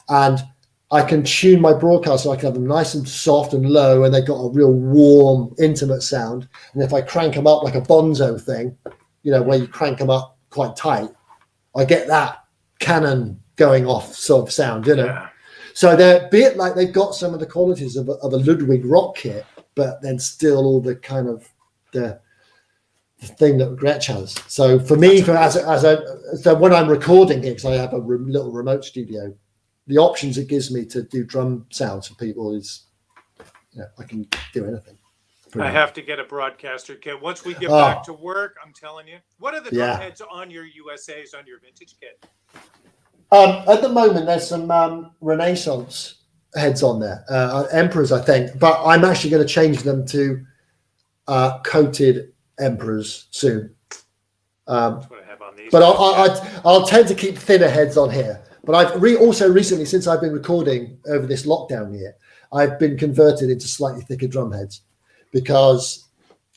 Speaker 2: and I can tune my broadcast so I can have them nice and soft and low, and they've got a real warm, intimate sound. And if I crank them up like a bonzo thing, where you crank them up quite tight, I get that cannon going off sort of sound,
Speaker 1: Yeah.
Speaker 2: So they're a bit like they've got some of the qualities of a Ludwig rock kit, but then still all the kind of the thing that Gretsch has. So for me, so when I'm recording here, because I have a little remote studio, the options it gives me to do drum sounds for people is, I can do anything.
Speaker 1: I have to get a broadcaster kit. Once we get back to work, I'm telling you. What are the drum heads on your USAs, on your vintage kit?
Speaker 2: At the moment, there's some Renaissance heads on there, Emperors, I think. But I'm actually going to change them to coated Emperors soon.
Speaker 1: That's what I have on these.
Speaker 2: But I'll tend to keep thinner heads on here. But I've also recently, since I've been recording over this lockdown year, I've been converted into slightly thicker drum heads, because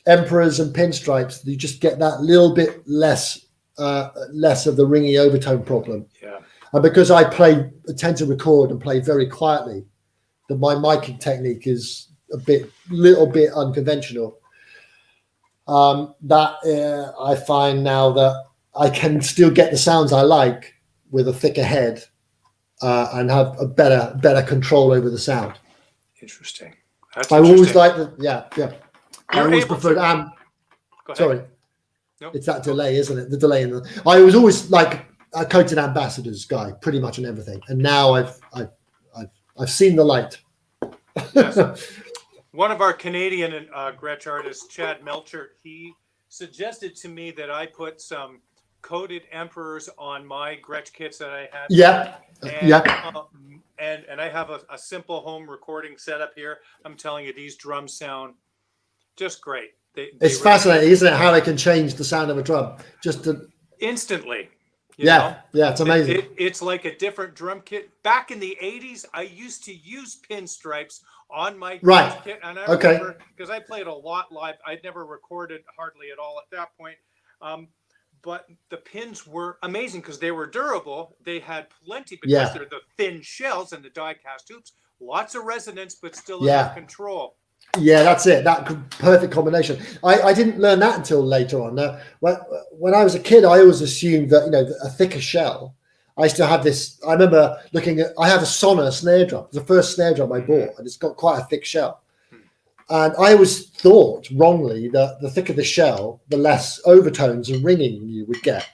Speaker 2: Emperors and Pinstripes, you just get that little bit less of the ringy overtone problem.
Speaker 1: Yeah.
Speaker 2: And because I tend to record and play very quietly, my miking technique is little bit unconventional. I find now that I can still get the sounds I like with a thicker head, and have a better control over the sound.
Speaker 1: Interesting.
Speaker 2: I always like I always preferred sorry.
Speaker 1: Nope.
Speaker 2: It's that delay, isn't it? The delay I was always like a coated ambassadors guy, pretty much on everything. And now I've seen the light.
Speaker 1: Yes. One of our Canadian Gretsch artists, Chad Melchert, he suggested to me that I put some coated Emperors on my Gretsch kits that I had.
Speaker 2: Yeah.
Speaker 1: And I have a simple home recording setup here. I'm telling you, these drums sound just great.
Speaker 2: It's fascinating, isn't it? How they can change the sound of a drum
Speaker 1: instantly.
Speaker 2: Yeah, it's amazing.
Speaker 1: It's like a different drum kit. Back in the 80s, I used to use pinstripes on my kit. And I remember, because I played a lot live, I'd never recorded hardly at all at that point. But the pins were amazing because they were durable. They had plenty, because they're the thin shells and the die-cast hoops. Lots of resonance, but still enough control. Yeah,
Speaker 2: that's it. That perfect combination. I didn't learn that until later on. When I was a kid, I always assumed that, a thicker shell. I used to have this. I remember I have a Sonor snare drum. It's the first snare drum I bought, and it's got quite a thick shell. And I always thought wrongly that the thicker the shell, the less overtones and ringing you would get.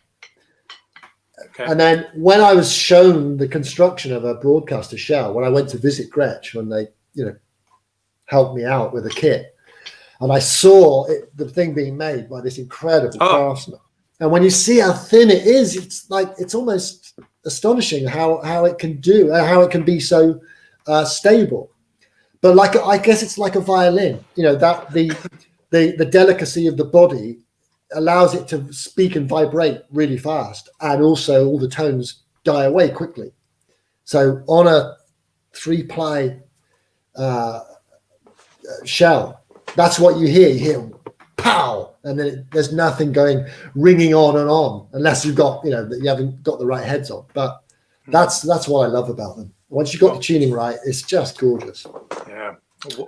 Speaker 2: Okay. And then when I was shown the construction of a broadcaster shell, when I went to visit Gretsch, when they, helped me out with a kit, and I saw the thing being made by this incredible craftsman. And when you see how thin it is, it's almost astonishing how it can how it can be so stable. But I guess it's like a violin, that the delicacy of the body allows it to speak and vibrate really fast, and also all the tones die away quickly. So on a 3-ply shell, that's what you hear. You hear pow, and then there's nothing ringing on and on, unless you've got, that you haven't got the right heads on. But that's what I love about them. Once you've got the tuning right, it's just gorgeous.
Speaker 1: Yeah.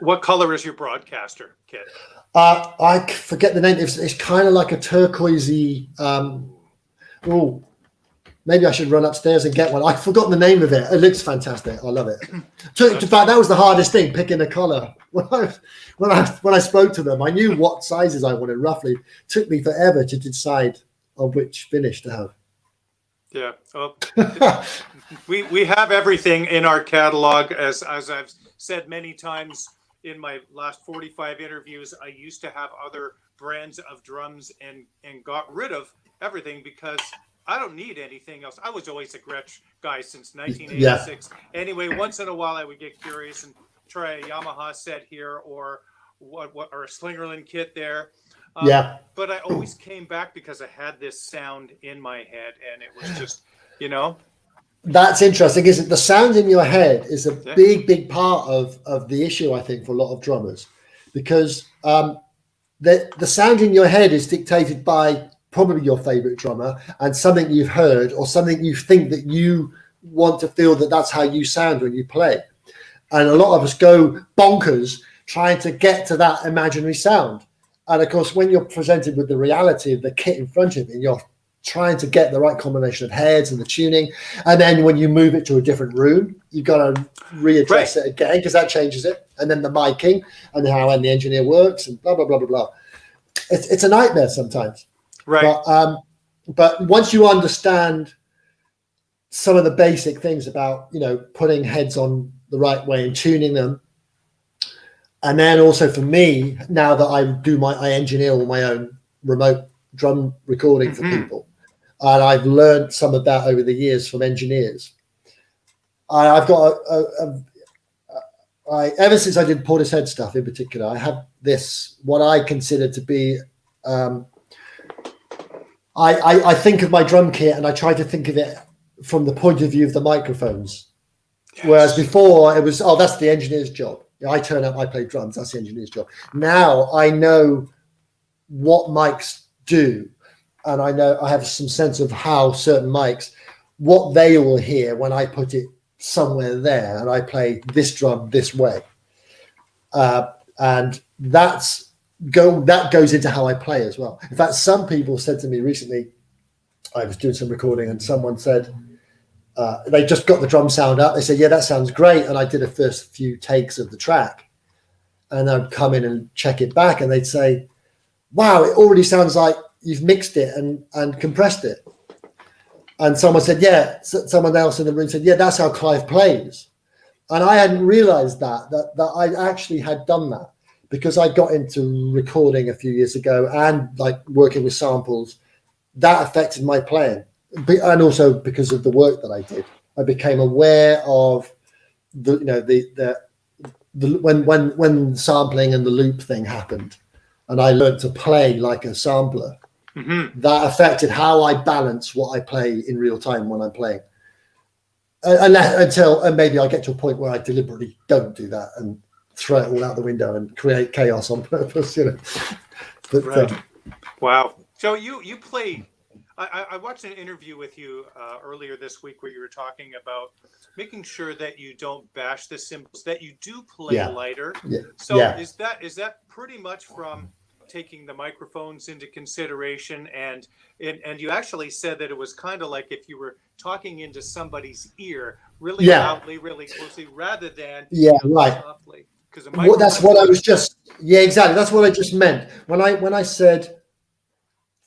Speaker 1: What color is your broadcaster kit?
Speaker 2: I forget the name. It's kind of like a turquoisey. Maybe I should run upstairs and get one. I've forgotten the name of it. It looks fantastic. I love it. In fact, that was the hardest thing, picking a color. When I spoke to them, I knew what sizes I wanted roughly. It took me forever to decide on which finish to have.
Speaker 1: Yeah. Well, we have everything in our catalog. As I've said many times in my last 45 interviews, I used to have other brands of drums and got rid of everything because I don't need anything else. I was always a Gretsch guy since 1986. Yeah. Anyway, once in a while I would get curious and try a Yamaha set here or or a Slingerland kit there. But I always came back because I had this sound in my head, and it was just,
Speaker 2: That's interesting, isn't it? The sound in your head is a big part of the issue, I think, for a lot of drummers, because the sound in your head is dictated by probably your favorite drummer, and something you've heard or something you think that you want to feel that that's how you sound when you play. And a lot of us go bonkers trying to get to that imaginary sound. And of course, when you're presented with the reality of the kit in front of you, you're trying to get the right combination of heads and the tuning. And then when you move it to a different room, you've got to readdress it again, because that changes it. And then the miking and how the engineer works and blah, blah, blah, blah, blah. It's a nightmare sometimes.
Speaker 1: Right.
Speaker 2: But once you understand some of the basic things about, putting heads on the right way and tuning them. And then also for me, now that I engineer all my own remote drum recording for people. And I've learned some of that over the years from engineers. I've got ever since I did Portishead stuff in particular, I have what I consider to be, I think of my drum kit and I try to think of it from the point of view of the microphones. Yes. Whereas before it was, that's the engineer's job. I turn up, I play drums, that's the engineer's job. Now I know what mics do. And I know I have some sense of how certain mics, what they will hear when I put it somewhere there and I play this drum this way. And that goes into how I play as well. In fact, some people said to me recently, I was doing some recording and someone said, they just got the drum sound up. They said, yeah, that sounds great. And I did the first few takes of the track and I'd come in and check it back and they'd say, wow, it already sounds like you've mixed it and compressed it. And someone said, yeah, someone else in the room said, yeah, that's how Clive plays. And I hadn't realized that I actually had done that because I got into recording a few years ago and like working with samples. That affected my playing. And also because of the work that I did, I became aware of when sampling and the loop thing happened, and I learned to play like a sampler. That affected how I balance what I play in real time when I'm playing. Until maybe I get to a point where I deliberately don't do that and throw it all out the window and create chaos on purpose. But,
Speaker 1: right. Wow. So you play. I watched an interview with you earlier this week where you were talking about making sure that you don't bash the cymbals, that you do play lighter. Yeah. So is that pretty much from taking the microphones into consideration, and you actually said that it was kind of like if you were talking into somebody's ear really loudly, really closely, rather than softly. Because
Speaker 2: that's what I was just exactly. That's what I just meant when I said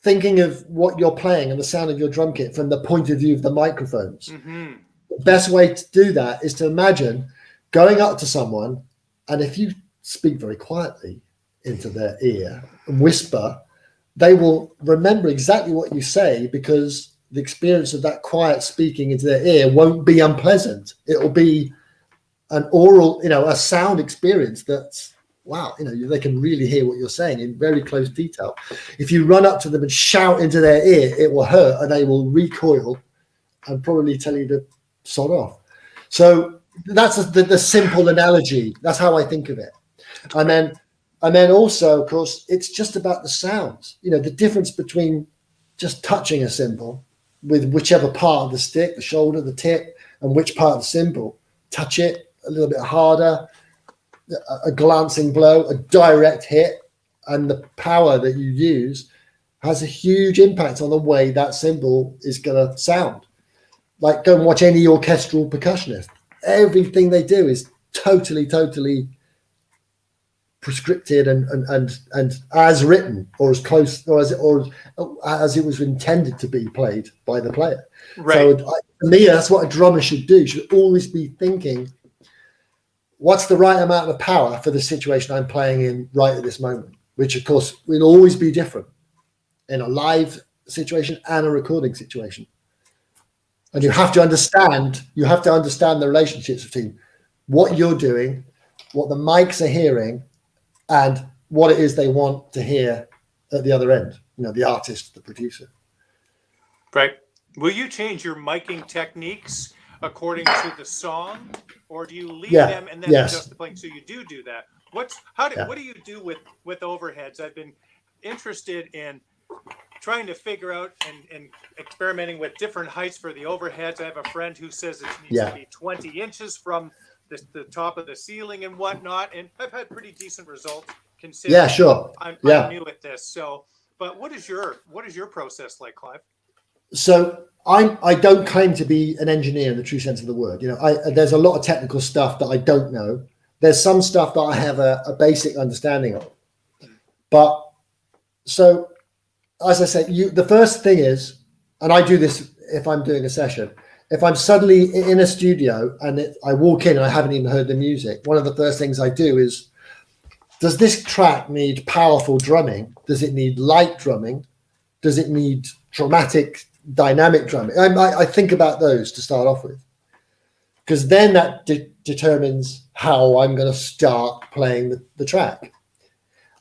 Speaker 2: thinking of what you're playing and the sound of your drum kit from the point of view of the microphones. The best way to do that is to imagine going up to someone, and if you speak very quietly into their ear and whisper, they will remember exactly what you say because the experience of that quiet speaking into their ear won't be unpleasant. It will be an oral, a sound experience that's wow, they can really hear what you're saying in very close detail. If you run up to them and shout into their ear, it will hurt and they will recoil and probably tell you to sod off. So that's the simple analogy. That's how I think of it. And then also, of course, it's just about the sounds. The difference between just touching a cymbal with whichever part of the stick, the shoulder, the tip, and which part of the cymbal, touch it a little bit harder, a glancing blow, a direct hit, and the power that you use has a huge impact on the way that cymbal is going to sound. Like go and watch any orchestral percussionist. Everything they do is totally prescripted and as written or as close or as it was intended to be played by the player. Right. So for me, that's what a drummer should do. Should always be thinking, what's the right amount of power for the situation I'm playing in right at this moment? Which, of course, will always be different in a live situation and a recording situation. And you have to understand the relationships between what you're doing, what the mics are hearing, and what it is they want to hear at the other end, the artist, the producer.
Speaker 1: Right. Will you change your miking techniques according to the song, or do you leave them and then adjust the playing? So you do that. What do you do with overheads? I've been interested in trying to figure out and experimenting with different heights for the overheads. I have a friend who says it needs to be 20 inches from the top of the ceiling and whatnot. And I've had pretty decent results considering I'm new at this. So, but what is your process like, Clive?
Speaker 2: So I don't claim to be an engineer in the true sense of the word. You know, there's a lot of technical stuff that I don't know. There's some stuff that I have a basic understanding of. But so, as I said, the first thing is, and I do this if I'm doing a session, if I'm suddenly in a studio and I walk in and I haven't even heard the music, one of the first things I do is, does this track need powerful drumming? Does it need light drumming? Does it need dramatic, dynamic drumming? I think about those to start off with, because then that determines how I'm going to start playing the track.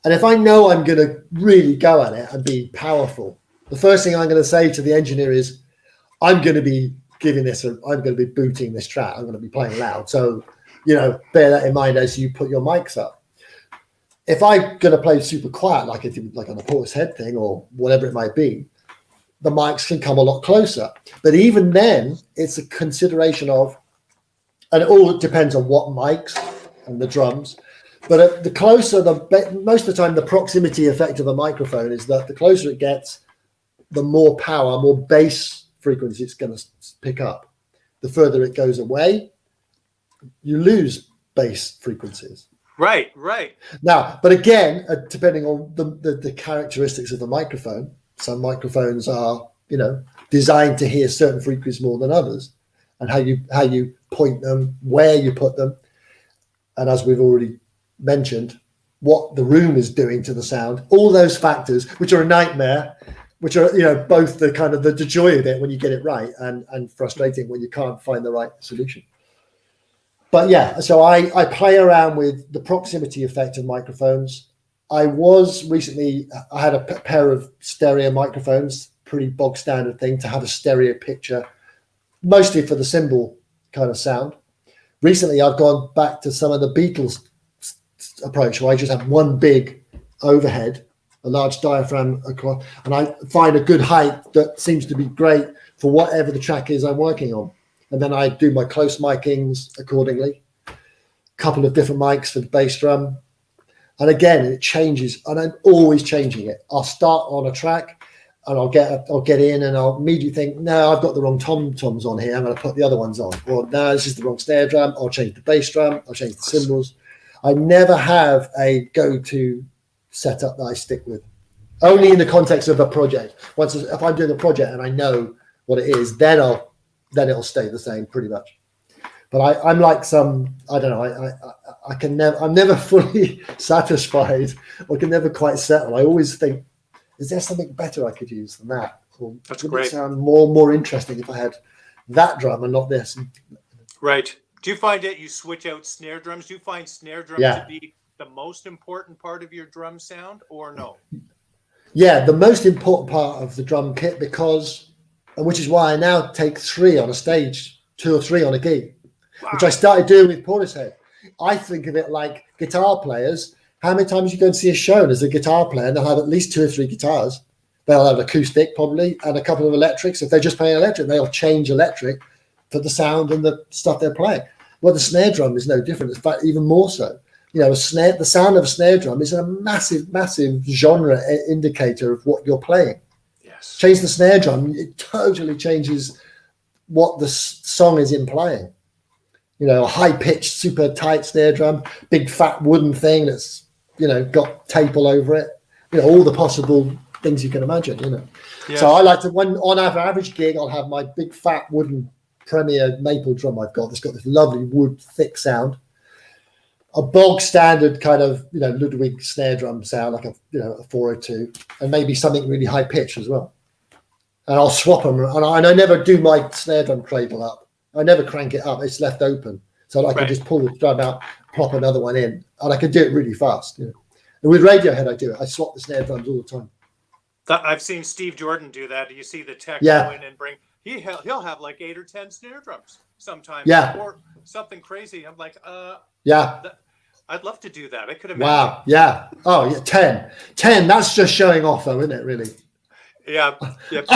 Speaker 2: And if I know I'm going to really go at it and be powerful, the first thing I'm going to say to the engineer is, I'm going to be giving this, I'm going to be booting this track. I'm going to be playing loud. So, you know, bear that in mind as you put your mics up. If I'm going to play super quiet, like I do, like on a Portishead thing or whatever it might be, the mics can come a lot closer. But even then, it's a consideration of, and it all depends on what mics and the drums. But the closer, most of the time, the proximity effect of a microphone is that the closer it gets, the more power, more bass frequency it's going to pick up. The further it goes away, you lose bass frequencies.
Speaker 1: Right.
Speaker 2: Now, but again, depending on the characteristics of the microphone, some microphones are, you know, designed to hear certain frequencies more than others, and how you point them, where you put them, and as we've already mentioned, what the room is doing to the sound, all those factors, which are a nightmare, which are, you know, both the kind of the joy of it when you get it right and frustrating when you can't find the right solution. But yeah, so I play around with the proximity effect of microphones. I had a pair of stereo microphones, pretty bog standard thing to have a stereo picture, mostly for the cymbal kind of sound. Recently, I've gone back to some of the Beatles approach where I just have one big overhead, a large diaphragm across, and I find a good height that seems to be great for whatever the track is I'm working on. And then I do my close micings accordingly. A couple of different mics for the bass drum. And again, it changes, and I'm always changing it. I'll start on a track and I'll get in and I'll immediately think, no, I've got the wrong tom-toms on here. I'm going to put the other ones on. Or no, this is the wrong snare drum. I'll change the bass drum. I'll change the cymbals. I never have a go-to setup that I stick with. Only in the context of a project. If I'm doing a project and I know what it is, then it'll stay the same pretty much. But I'm like I don't know. I'm never fully satisfied, or can never quite settle. I always think, is there something better I could use than that? Or
Speaker 1: That's
Speaker 2: would
Speaker 1: great.
Speaker 2: it sound more interesting if I had that drum and not this?
Speaker 1: Right. Do you find that you switch out snare drums? Do you find snare drums to be the most important part of your drum sound, or no?
Speaker 2: Yeah, the most important part of the drum kit, which is why I now take 3 on a stage, 2 or 3 on a gig, which I started doing with Portishead. I think of it like guitar players. How many times you go and see a show and as a guitar player, and they'll have at least 2 or 3 guitars. They'll have acoustic probably and a couple of electrics. If they're just playing electric, they'll change electric for the sound and the stuff they're playing. Well, the snare drum is no different. In fact, even more so. You know, the sound of a snare drum is a massive genre indicator of what you're playing.
Speaker 1: Yes.
Speaker 2: Change the snare drum, it totally changes what the song is implying. You know, a high-pitched, super tight snare drum, big fat wooden thing that's, you know, got tape all over it. You know, all the possible things you can imagine, you know. Yes. So I like to, on an average gig, I'll have my big fat wooden Premier maple drum I've got that's got this lovely wood thick sound. A bog standard kind of, you know, Ludwig snare drum sound, like a 402, and maybe something really high pitched as well. And I'll swap them, and I never do my snare drum cradle up. I never crank it up; it's left open, so I can just pull the drum out, plop another one in, and I can do it really fast. You know, and with Radiohead, I do it. I swap the snare drums all the time.
Speaker 1: I've seen Steve Jordan do that. You see the tech go in and bring. He'll have like 8 or 10 snare drums sometimes.
Speaker 2: Yeah.
Speaker 1: Or something crazy. I'm like,
Speaker 2: yeah.
Speaker 1: I'd love to do that. I could imagine.
Speaker 2: Wow. Yeah. Oh, yeah. 10. That's just showing off, though, isn't it? Really.
Speaker 1: Yeah. Yep.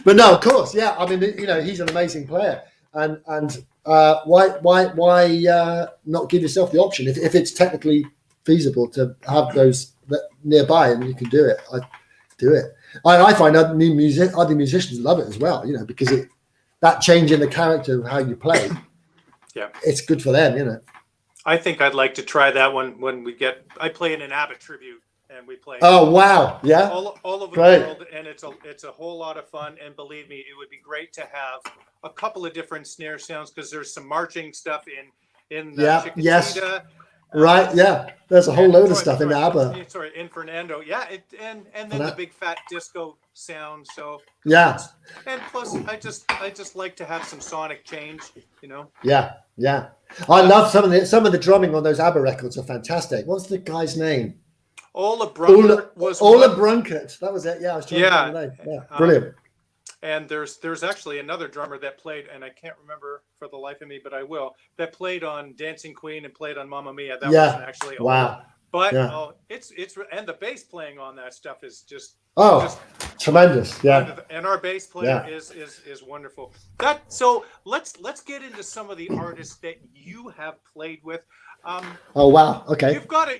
Speaker 2: But no, of course, yeah. I mean, he's an amazing player, and why not give yourself the option if it's technically feasible to have those nearby and you can do it? I do it. I find other musicians love it as well, because that change in the character of how you play.
Speaker 1: Yeah,
Speaker 2: it's good for them,
Speaker 1: I think I'd like to try that one when I play in an ABBA tribute. And we play.
Speaker 2: Oh wow! Yeah,
Speaker 1: all over
Speaker 2: Great.
Speaker 1: the world, and it's a whole lot of fun. And believe me, it would be great to have a couple of different snare sounds because there's some marching stuff in
Speaker 2: Chiquitita. Yes. Right. Yeah. There's a whole load of stuff in ABBA.
Speaker 1: Sorry, in Fernando. Yeah. And then the big fat disco sound. So
Speaker 2: yeah.
Speaker 1: And plus, I just like to have some sonic change.
Speaker 2: Yeah. Yeah. I love some of the drumming on those ABBA records are fantastic. What's the guy's name?
Speaker 1: Ola Brunkert was
Speaker 2: Ola Brunkert. That was it. Yeah, I was trying to find the name. Yeah, brilliant.
Speaker 1: And there's actually another drummer that played, and I can't remember for the life of me, but I will. That played on Dancing Queen and played on Mamma Mia. That wasn't actually
Speaker 2: wow.
Speaker 1: But it's and the bass playing on that stuff is just
Speaker 2: tremendous. Yeah.
Speaker 1: And our bass player is wonderful. So let's get into some of the artists that you have played with.
Speaker 2: Oh wow! Okay.
Speaker 1: You've got a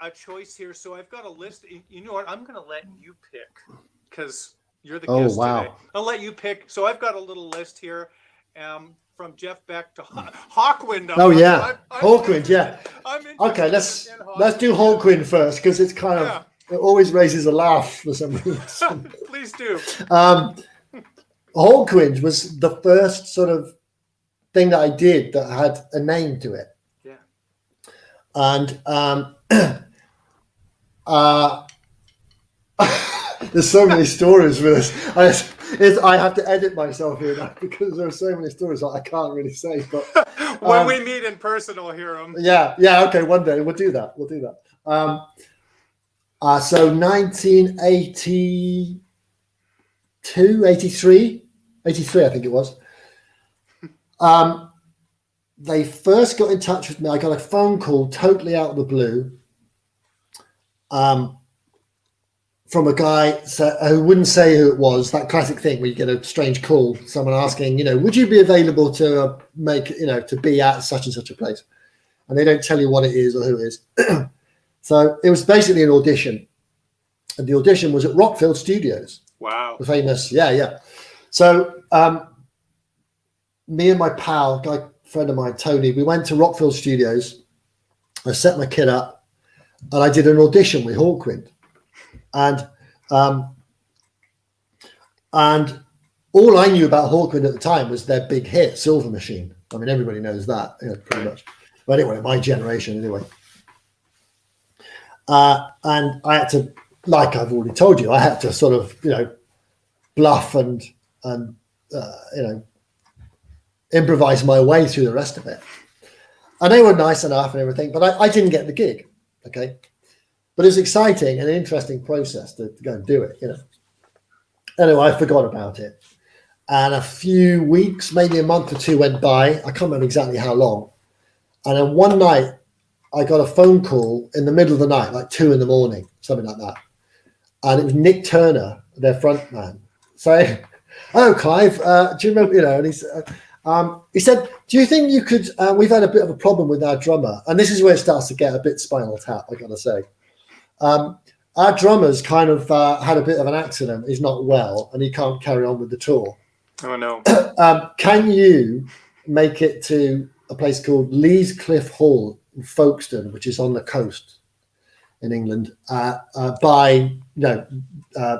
Speaker 1: choice here, so I've got a list. You know what? I'm going to let you pick because you're the guest today. I'll let you pick. So I've got a little list here, from Jeff Beck to Hawkwind.
Speaker 2: Oh yeah, Hawkwind. Yeah. Okay, let's do Hawkwind first because it's kind of it always raises a laugh for some reason.
Speaker 1: Please do.
Speaker 2: Hawkwind was the first sort of thing that I did that had a name to it. And there's so many stories with this. I have to edit myself here now because there are so many stories that I can't really say. But
Speaker 1: when we meet in person, I'll hear them.
Speaker 2: Yeah. Okay. One day we'll do that. So 1982, 83, I think it was. They first got in touch with me. I got a phone call totally out of the blue from a guy who wouldn't say who it was, that classic thing where you get a strange call, someone asking, would you be available to to be at such and such a place? And they don't tell you what it is or who it is. So it was basically an audition. And the audition was at Rockfield Studios.
Speaker 1: Wow.
Speaker 2: The famous, yeah. So me and my pal, friend of mine, Tony, we went to Rockfield Studios. I set my kit up and I did an audition with Hawkwind. And all I knew about Hawkwind at the time was their big hit, Silver Machine. I mean, everybody knows that, pretty much. But anyway, my generation, anyway. And I had to, like I've already told you, I had to sort of, bluff and improvise my way through the rest of it. And they were nice enough and everything, but I didn't get the gig. Okay. But it was exciting and an interesting process to go and do it, Anyway, I forgot about it. And a few weeks, maybe a month or two went by. I can't remember exactly how long. And then one night, I got a phone call in the middle of the night, like 2 a.m, something like that. And it was Nick Turner, their front man, saying, "Oh, Clive, do you remember, and he said, do you think you could, we've had a bit of a problem with our drummer." And this is where it starts to get a bit Spinal Tap, I got to say. Our drummer's kind of had a bit of an accident. He's not well and he can't carry on with the tour.
Speaker 1: Oh, no.
Speaker 2: Can you make it to a place called Lees Cliff Hall in Folkestone, which is on the coast in England, by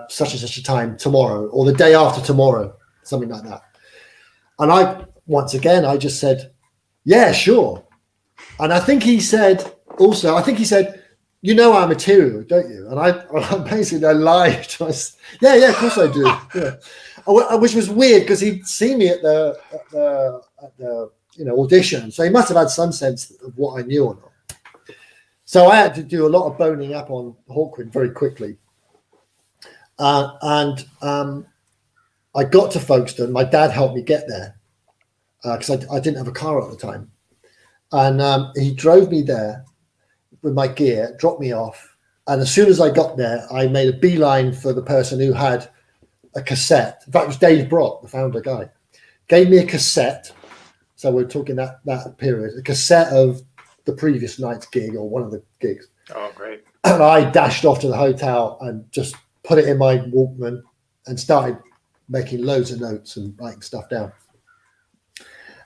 Speaker 2: such and such a time tomorrow or the day after tomorrow, something like that? And I just said, yeah, sure. And I think he said, "You know our material, don't you?" And I basically lied. Yeah, of course I do. Yeah. Which was weird because he'd seen me at the audition, so he must have had some sense of what I knew or not. So I had to do a lot of boning up on Hawkwind very quickly, and I got to Folkestone. My dad helped me get there because I didn't have a car at the time, and he drove me there with my gear, dropped me off, And as soon as I got there, I made a beeline for the person who had a cassette. In fact, it was Dave Brock, the founder guy, gave me a cassette. So we're talking that period, a cassette of the previous night's gig or one of the gigs.
Speaker 1: Oh, great.
Speaker 2: And I dashed off to the hotel and just put it in my Walkman and started making loads of notes and writing stuff down.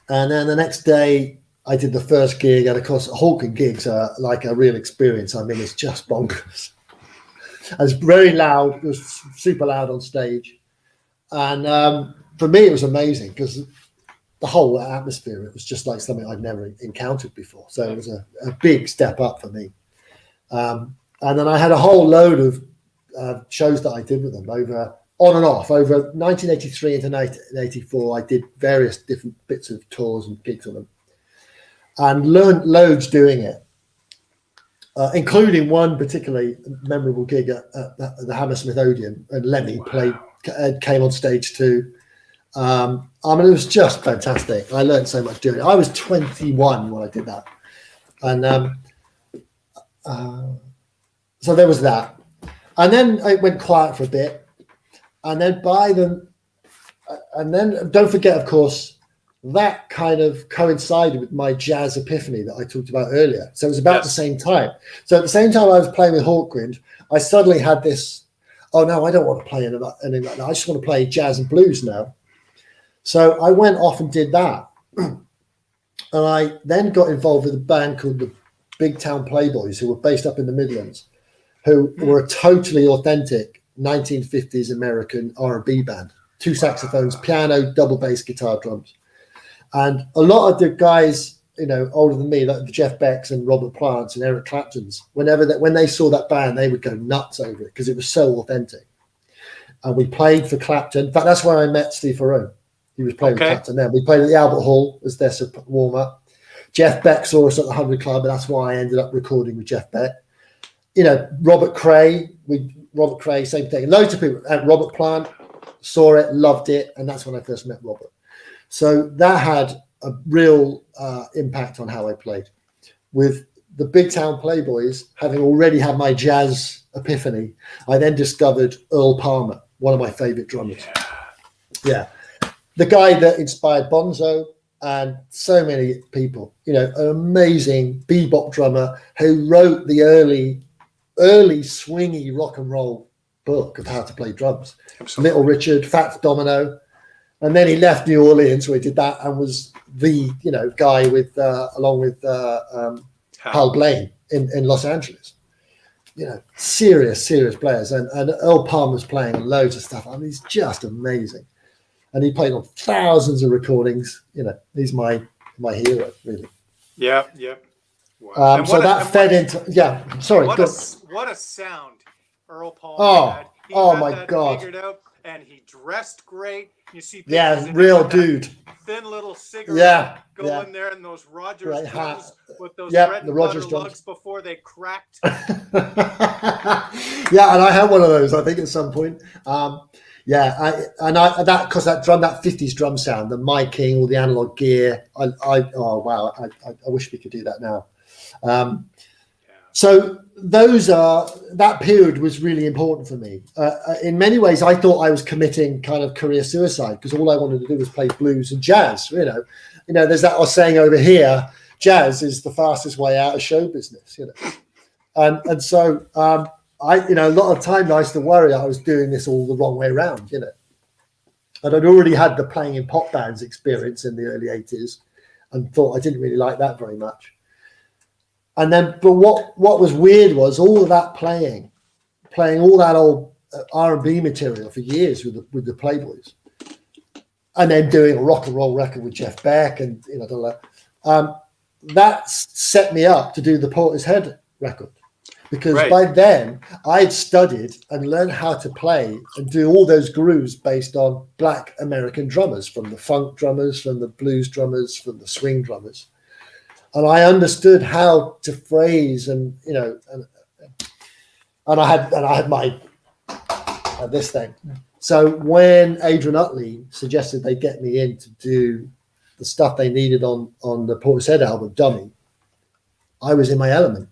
Speaker 2: And then the next day I did the first gig, and of course Hawking gigs are like a real experience. I mean, it's just bonkers. It was very loud. It was super loud on stage. And for me, it was amazing because the whole atmosphere, it was just like something I'd never encountered before. So it was a big step up for me. And then I had a whole load of shows that I did with them on and off. Over 1983 into 1984, I did various different bits of tours and gigs with them and learned loads doing it, including one particularly memorable gig at the Hammersmith Odeon, and Lemmy came on stage too. I mean, it was just fantastic. I learned so much doing it. I was 21 when I did that. And so there was that. And then it went quiet for a bit. And then don't forget, of course, that kind of coincided with my jazz epiphany that I talked about earlier. So it was about the same time. So at the same time I was playing with Hawkwind, I suddenly had this, oh no, I don't want to play anything like that. I just want to play jazz and blues now. So I went off and did that. And I then got involved with a band called the Big Town Playboys, who were based up in the Midlands, who were a totally authentic 1950s American R&B band. 2 saxophones, piano, double bass, guitar, drums. And a lot of the guys, older than me, like the Jeff Becks and Robert Plants and Eric Claptons, when they saw that band, they would go nuts over it because it was so authentic. And we played for Clapton. In fact, that's where I met Steve Ferrone. He was playing with Clapton then. We played at the Albert Hall as their warm-up. Jeff Beck saw us at the 100 Club, and that's why I ended up recording with Jeff Beck. Robert Cray, same thing. Loads of people. And Robert Plant saw it, loved it, and that's when I first met Robert. So that had a real impact on how I played. With the Big Town Playboys, having already had my jazz epiphany, I then discovered Earl Palmer, one of my favorite drummers. Yeah. The guy that inspired Bonzo and so many people, an amazing bebop drummer who wrote the early swingy rock and roll book of how to play drums. Absolutely. Little Richard, Fats Domino. And then he left New Orleans, where he did that, and was the guy with along with Hal Blaine in Los Angeles. Serious players, and Earl Palmer's playing on loads of stuff. I mean, he's just amazing, and he played on thousands of recordings. He's my hero, really.
Speaker 1: Yeah. Wow.
Speaker 2: So that fed into Sorry.
Speaker 1: What a sound Earl Palmer had. He had
Speaker 2: my
Speaker 1: that
Speaker 2: God!
Speaker 1: Figured out, and he dressed great. You see,
Speaker 2: real dude.
Speaker 1: Thin little cigarette going there, and those Rogers
Speaker 2: right
Speaker 1: drums with those bread and butter
Speaker 2: drums
Speaker 1: lugs before they cracked.
Speaker 2: And I had one of those, I think, at some point. That 50s drum sound, the miking, all the analog gear. I wish we could do that now. So that period was really important for me. In many ways, I thought I was committing kind of career suicide because all I wanted to do was play blues and jazz. There's that saying over here, jazz is the fastest way out of show business. And so I a lot of time I used to worry I was doing this all the wrong way around. And I'd already had the playing in pop bands experience in the early 80s, and thought I didn't really like that very much. And then, but what was weird was all of that playing all that old R&B material for years with the Playboys, and then doing a rock and roll record with Jeff Beck, and that set me up to do the Portishead record, because by then I'd studied and learned how to play and do all those grooves based on Black American drummers, from the funk drummers, from the blues drummers, from the swing drummers. And I understood how to phrase, and I had my this thing. So when Adrian Utley suggested they get me in to do the stuff they needed on the Portishead album, Dummy, I was in my element.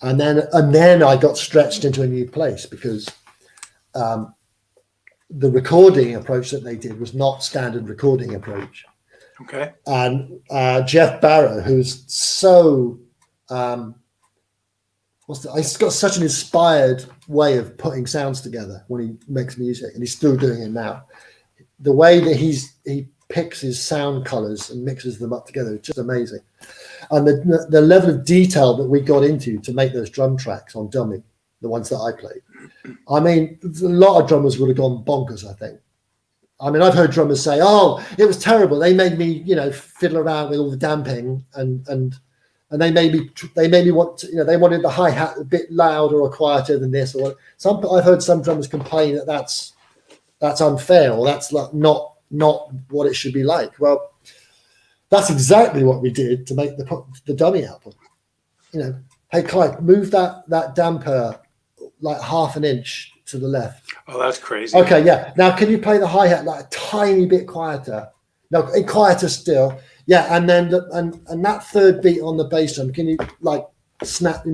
Speaker 2: And then I got stretched into a new place because the recording approach that they did was not standard recording approach.
Speaker 1: Okay.
Speaker 2: And Jeff Barrow, who's so he's got such an inspired way of putting sounds together when he makes music, and he's still doing it now. The way that he picks his sound colors and mixes them up together is just amazing. And the level of detail that we got into to make those drum tracks on dummy, the ones that I played, I mean, a lot of drummers would have gone bonkers, I think. I mean, I've heard drummers say, "Oh, it was terrible. They made me, fiddle around with all the damping, and they made me want to, they wanted the hi-hat a bit louder or quieter than this." Or I've heard some drummers complain that that's unfair, or that's like not what it should be like. Well, that's exactly what we did to make the dummy album. Hey Clive, move that damper like half an inch to the left.
Speaker 1: Oh, that's crazy.
Speaker 2: Okay, yeah. Now, can you play the hi-hat like a tiny bit quieter? No, quieter still. Yeah, and then and that third beat on the bass drum, can you like snap?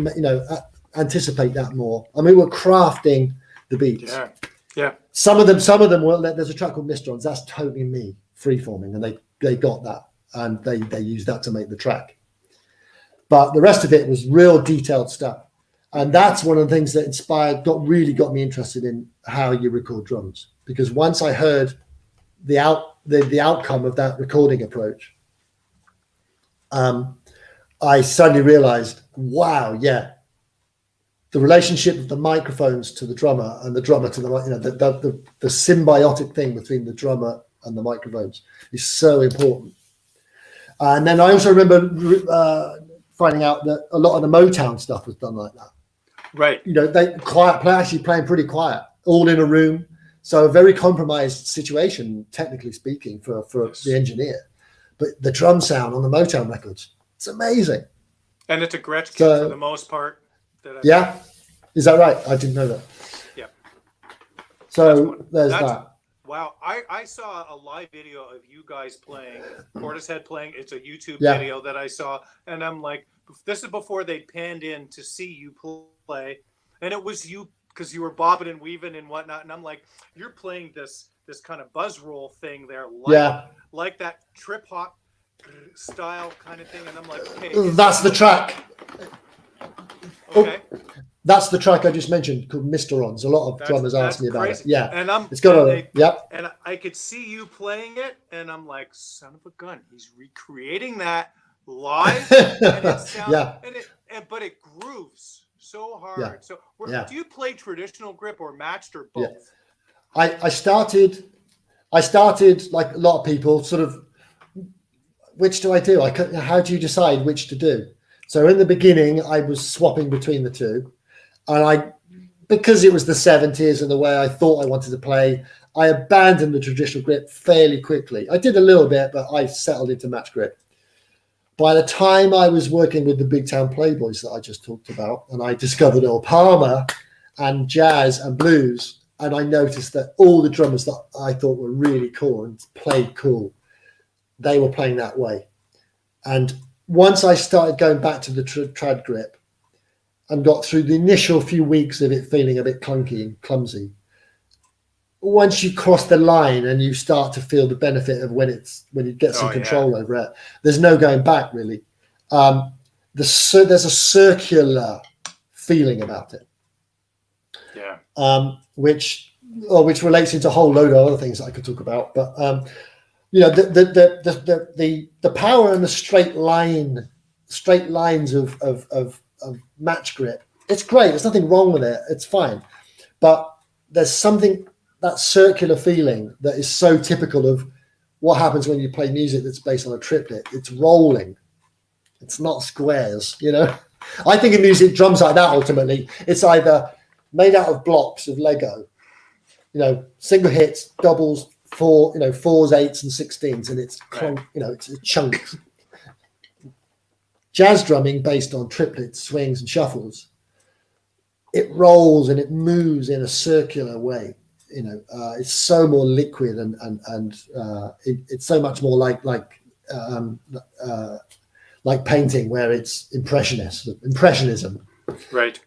Speaker 2: Anticipate that more. I mean, we're crafting the beats.
Speaker 1: Yeah.
Speaker 2: Some of them were. There's a track called Mistrons. That's totally me freeforming, and they got that, and they used that to make the track. But the rest of it was real detailed stuff. And that's one of the things that really got me interested in how you record drums. Because once I heard the outcome of that recording approach, I suddenly realized, wow, yeah, the relationship of the microphones to the drummer and the drummer to the symbiotic thing between the drummer and the microphones is so important. And then I also remember finding out that a lot of the Motown stuff was done like that.
Speaker 1: Right.
Speaker 2: They actually playing pretty quiet, all in a room. So a very compromised situation, technically speaking, for
Speaker 1: Yes.
Speaker 2: the engineer. But the drum sound on the Motown records, it's amazing.
Speaker 1: And it's a Gretsch kit for the most part.
Speaker 2: Yeah, is that right? I didn't know that.
Speaker 1: Yeah.
Speaker 2: So there's that.
Speaker 1: Wow, I saw a live video of you guys playing, Portishead playing. It's a YouTube
Speaker 2: Yeah.
Speaker 1: video that I saw, and I'm like, this is before they panned in to see you play, and it was you because you were bobbing and weaving and whatnot, and I'm like, you're playing this kind of buzz roll thing there, like that trip hop style kind of thing, and I'm like, okay,
Speaker 2: that's the track.
Speaker 1: Okay.
Speaker 2: That's the track I just mentioned called Mistrons. A lot of drummers ask me about
Speaker 1: crazy.
Speaker 2: it. Yeah,
Speaker 1: and
Speaker 2: it's got a yep.
Speaker 1: And I could see you playing it, and I'm like, son of a gun, he's recreating that live. And it sounds, but it grooves so hard.
Speaker 2: Yeah.
Speaker 1: So, do you play traditional grip or matched or both?
Speaker 2: Yeah. I started like a lot of people, sort of. Which do I do? How do you decide which to do? So in the beginning, I was swapping between the two. And because it was the 70s and the way I thought I wanted to play, I abandoned the traditional grip fairly quickly. I did a little bit, but I settled into match grip. By the time I was working with the Big Town Playboys that I just talked about, and I discovered Earl Palmer and jazz and blues, and I noticed that all the drummers that I thought were really cool and played cool, they were playing that way. And once I started going back to the trad grip and got through the initial few weeks of it feeling a bit clunky and clumsy, once you cross the line and you start to feel the benefit of when you get some control over it, there's no going back really. There's a circular feeling about it. Yeah. Which relates into a whole load of other things that I could talk about, but the power and the straight lines of match grip, it's great. There's nothing wrong with it. It's fine. But there's something, that circular feeling that is so typical of what happens when you play music that's based on a triplet. It's rolling. It's not squares, I think in music, drums like that, ultimately, it's either made out of blocks of Lego, single hits, doubles, fours, 8s and 16s, and it's it's chunks. Jazz drumming based on triplets, swings, and shuffles, it rolls and it moves in a circular way. It's so more liquid and it's so much more like painting, where it's impressionism.
Speaker 1: Right.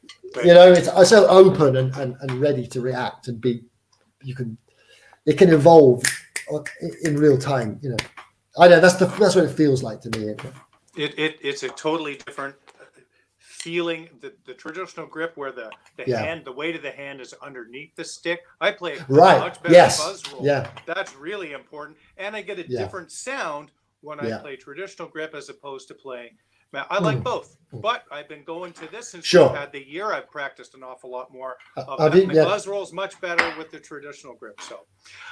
Speaker 2: You know, it's so open and ready to react and be. It can evolve in real time. You know, I know that's what it feels like to me.
Speaker 1: It's a totally different feeling. The traditional grip where the hand, the weight of the hand is underneath the stick. I play a much better fuzz roll.
Speaker 2: Yeah.
Speaker 1: That's really important. And I get a different sound when I play traditional grip as opposed to playing. I like both, but I've been going to this since we've had the year. I've practiced an awful lot more. My buzz roll's much better with the traditional grip. So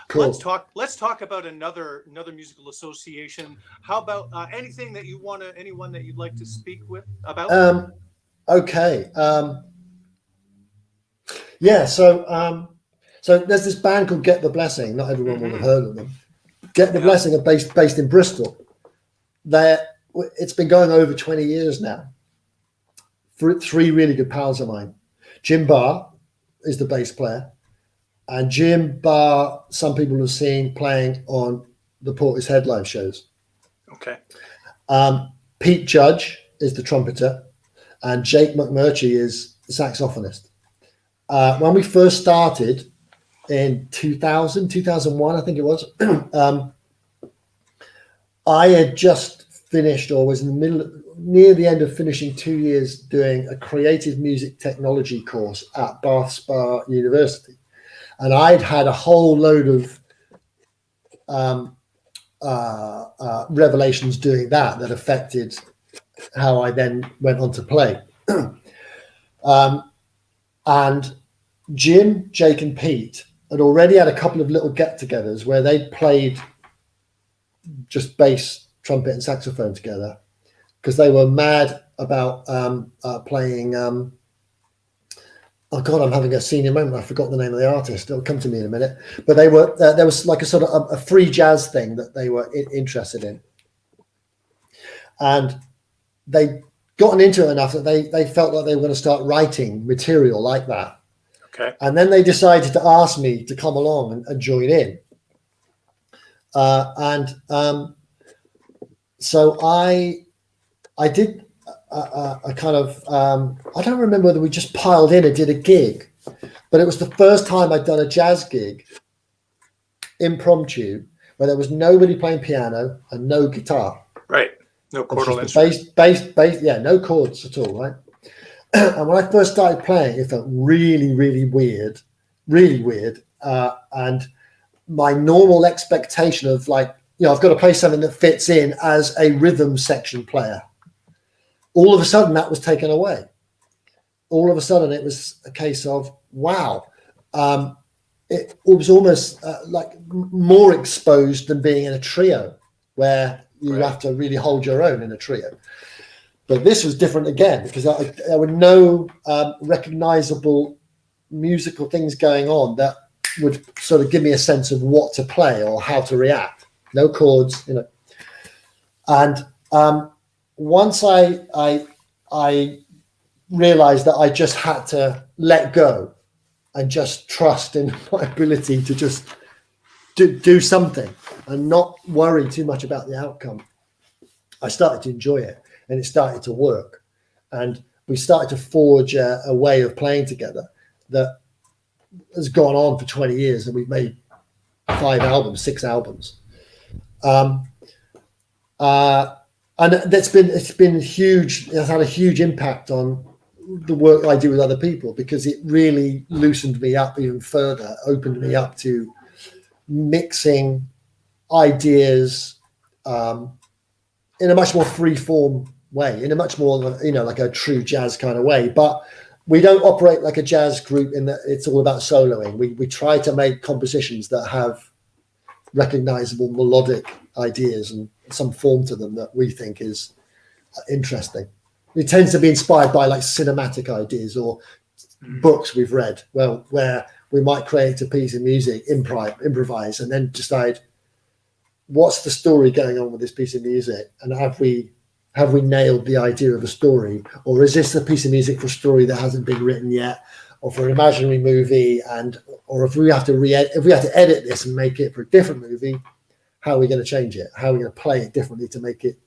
Speaker 1: cool. Let's talk about another musical association. How about anything that anyone that you'd like to speak with about?
Speaker 2: Okay. So there's this band called Get the Blessing. Not everyone will have heard of them. Get the Blessing are based in Bristol. It's been going over 20 years now. Three really good pals of mine. Jim Barr is the bass player, and Jim Barr, some people have seen playing on the Portishead live shows.
Speaker 1: Okay.
Speaker 2: Pete Judge is the trumpeter, and Jake McMurtry is the saxophonist. When we first started in 2001, I think it was, I had just finished, or was in the near the end of finishing 2 years doing a creative music technology course at Bath Spa University. And I'd had a whole load of revelations doing that affected how I then went on to play. And Jim, Jake, and Pete had already had a couple of little get-togethers where they played just bass, trumpet, and saxophone together because they were mad about playing. Oh God, I'm having a senior moment. I forgot the name of the artist. It'll come to me in a minute. But they were there was like a sort of a free jazz thing that they were interested in, and they gotten into it enough that they felt like they were going to start writing material like that.
Speaker 1: Okay.
Speaker 2: And then they decided to ask me to come along and join in. So I did a kind of, I don't remember whether we just piled in and did a gig, but it was the first time I'd done a jazz gig, impromptu, where there was nobody playing piano and no guitar.
Speaker 1: Right. No chordal instrument.
Speaker 2: Bass, yeah, no chords at all, right? And when I first started playing, it felt really, really weird. And my normal expectation of like, I've got to play something that fits in as a rhythm section player. All of a sudden, that was taken away. All of a sudden, it was a case of, wow. It was almost like more exposed than being in a trio, where you have to really hold your own in a trio. But this was different again, because there were no recognizable musical things going on that would sort of give me a sense of what to play or how to react. No chords, And once I realized that I just had to let go and just trust in my ability to just do something and not worry too much about the outcome, I started to enjoy it, and it started to work. And we started to forge a way of playing together that has gone on for 20 years, and we've made 6 albums. And it's been huge. It's had a huge impact on the work I do with other people, because it really loosened me up even further, opened me up to mixing ideas in a much more free form way, in a much more, like a true jazz kind of way. But we don't operate like a jazz group in that it's all about soloing. We try to make compositions that have recognizable melodic ideas and some form to them that we think is interesting. It tends to be inspired by like cinematic ideas or books we've read, where we might create a piece of music, improvise, and then decide what's the story going on with this piece of music, and have we nailed the idea of a story, or is this a piece of music for a story that hasn't been written yet, or for an imaginary movie, or if we have to edit this and make it for a different movie, how are we going to change it? How are we going to play it differently to make it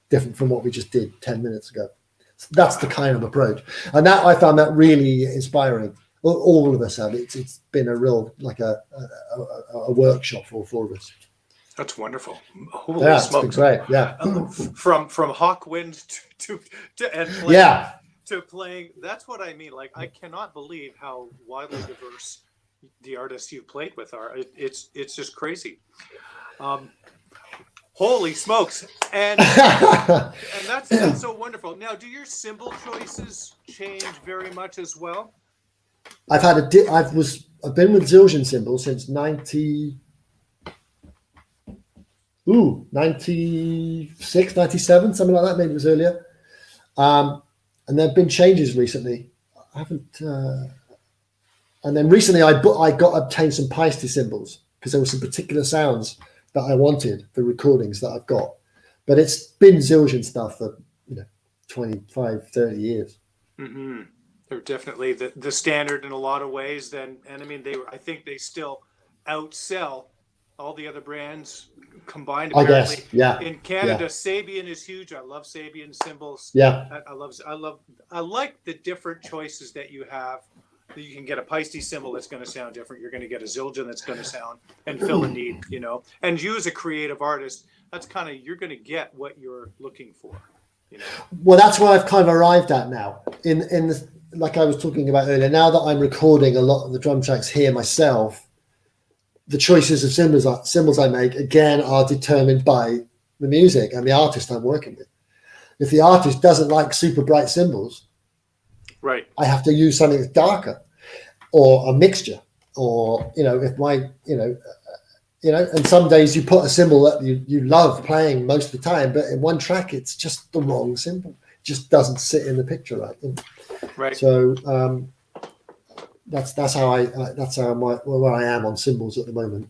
Speaker 2: different from what we just did 10 minutes ago? That's the kind of approach, and that I found that really inspiring. All of us have. It's been a real like a workshop for all four of us.
Speaker 1: That's wonderful. Holy
Speaker 2: Yeah,
Speaker 1: smokes!
Speaker 2: it's been great. Yeah,
Speaker 1: From Hawkwind to and playing,
Speaker 2: yeah.
Speaker 1: to playing. That's what I mean. Like, I cannot believe how widely diverse the artists you played with are. It's just crazy. Holy smokes! And that's so wonderful. Now, do your cymbal choices change very much as well?
Speaker 2: I've been with Zildjian cymbals since 96, 97, something like that. Maybe it was earlier. And there have been changes recently. I haven't. And then recently, I obtained some Paiste cymbals because there were some particular sounds that I wanted for recordings that I've got. But it's been Zildjian stuff for 25, 30 years.
Speaker 1: Mm-hmm. They're definitely the standard in a lot of ways. And I mean, I think they still outsell all the other brands combined.
Speaker 2: I
Speaker 1: Apparently,
Speaker 2: guess, yeah.
Speaker 1: In Canada,
Speaker 2: Yeah.
Speaker 1: Sabian is huge. I love Sabian cymbals.
Speaker 2: Yeah.
Speaker 1: I like the different choices that you have. You can get a Paiste cymbal that's going to sound different. You're going to get a Zildjian that's going to sound and fill a need, And you as a creative artist, that's kind of, you're going to get what you're looking for.
Speaker 2: Well, that's where I've kind of arrived at now. Like I was talking about earlier, now that I'm recording a lot of the drum tracks here myself, the choices of cymbals I make, again, are determined by the music and the artist I'm working with. If the artist doesn't like super bright cymbals,
Speaker 1: right,
Speaker 2: I have to use something that's darker or a mixture, or, if my, and some days you put a cymbal that you love playing most of the time, but in one track, it's just the wrong cymbal. It just doesn't sit in the picture right.
Speaker 1: Right.
Speaker 2: So that's where I am on cymbals at the moment.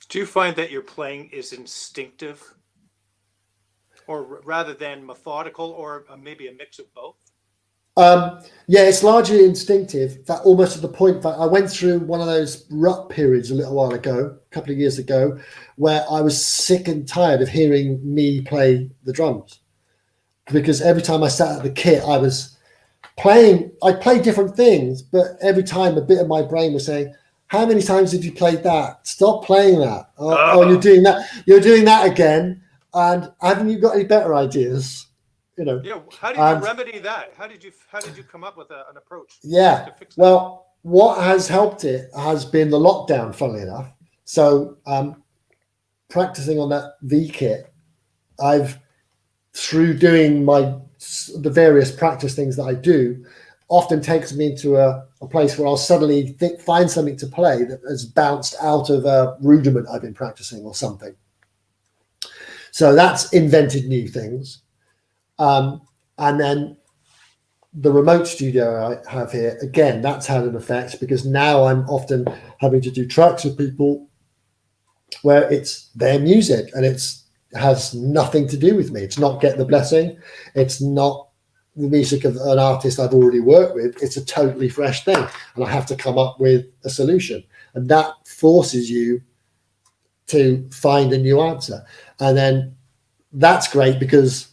Speaker 1: Do you find that your playing is instinctive, or rather than methodical, or maybe a mix of both?
Speaker 2: Yeah, it's largely instinctive. That almost to the point that I went through one of those rut periods a couple of years ago, where I was sick and tired of hearing me play the drums, because every time I sat at the kit, I was playing. I played different things, but every time a bit of my brain was saying, "How many times have you played that? Stop playing that! Oh, you're doing that. You're doing that again. And haven't you got any better ideas?"
Speaker 1: Yeah. How did you remedy that? How did you come up with an approach?
Speaker 2: Yeah.
Speaker 1: To fix that?
Speaker 2: Well, what has helped it has been the lockdown, funnily enough. So practicing on that V kit, through doing the various practice things that I do, often takes me into a place where I'll suddenly find something to play that has bounced out of a rudiment I've been practicing or something. So that's invented new things. And then the remote studio I have here, again, that's had an effect, because now I'm often having to do tracks with people where it's their music and it has nothing to do with me. It's not Get the Blessing. It's not the music of an artist I've already worked with. It's a totally fresh thing. And I have to come up with a solution. And that forces you to find a new answer. And then that's great, because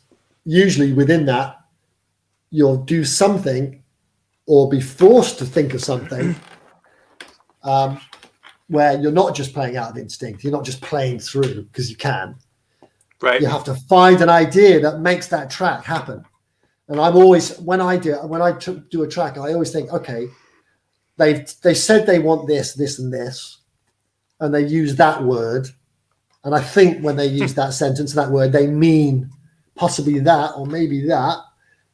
Speaker 2: usually within that, you'll do something or be forced to think of something where you're not just playing out of instinct. You're not just playing through because you can.
Speaker 1: Right.
Speaker 2: You have to find an idea that makes that track happen. And I'm always, when I do a track, I always think, okay, they said they want this, this, and this, and they use that word. And I think when they use that sentence, that word, they mean possibly that, or maybe that.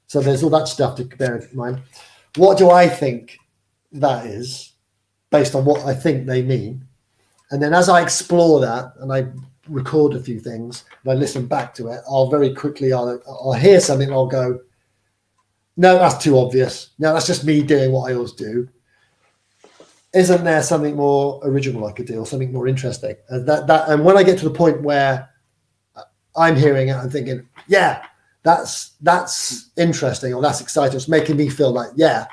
Speaker 2: So there's all that stuff to bear in mind. What do I think that is, based on what I think they mean? And then as I explore that and I record a few things and I listen back to it, I'll very quickly, I'll hear something and I'll go, no, that's too obvious. No, that's just me doing what I always do. Isn't there something more original I could do, or something more interesting? And and when I get to the point where I'm hearing it, I'm thinking, yeah, that's interesting, or that's exciting. It's making me feel like, yeah,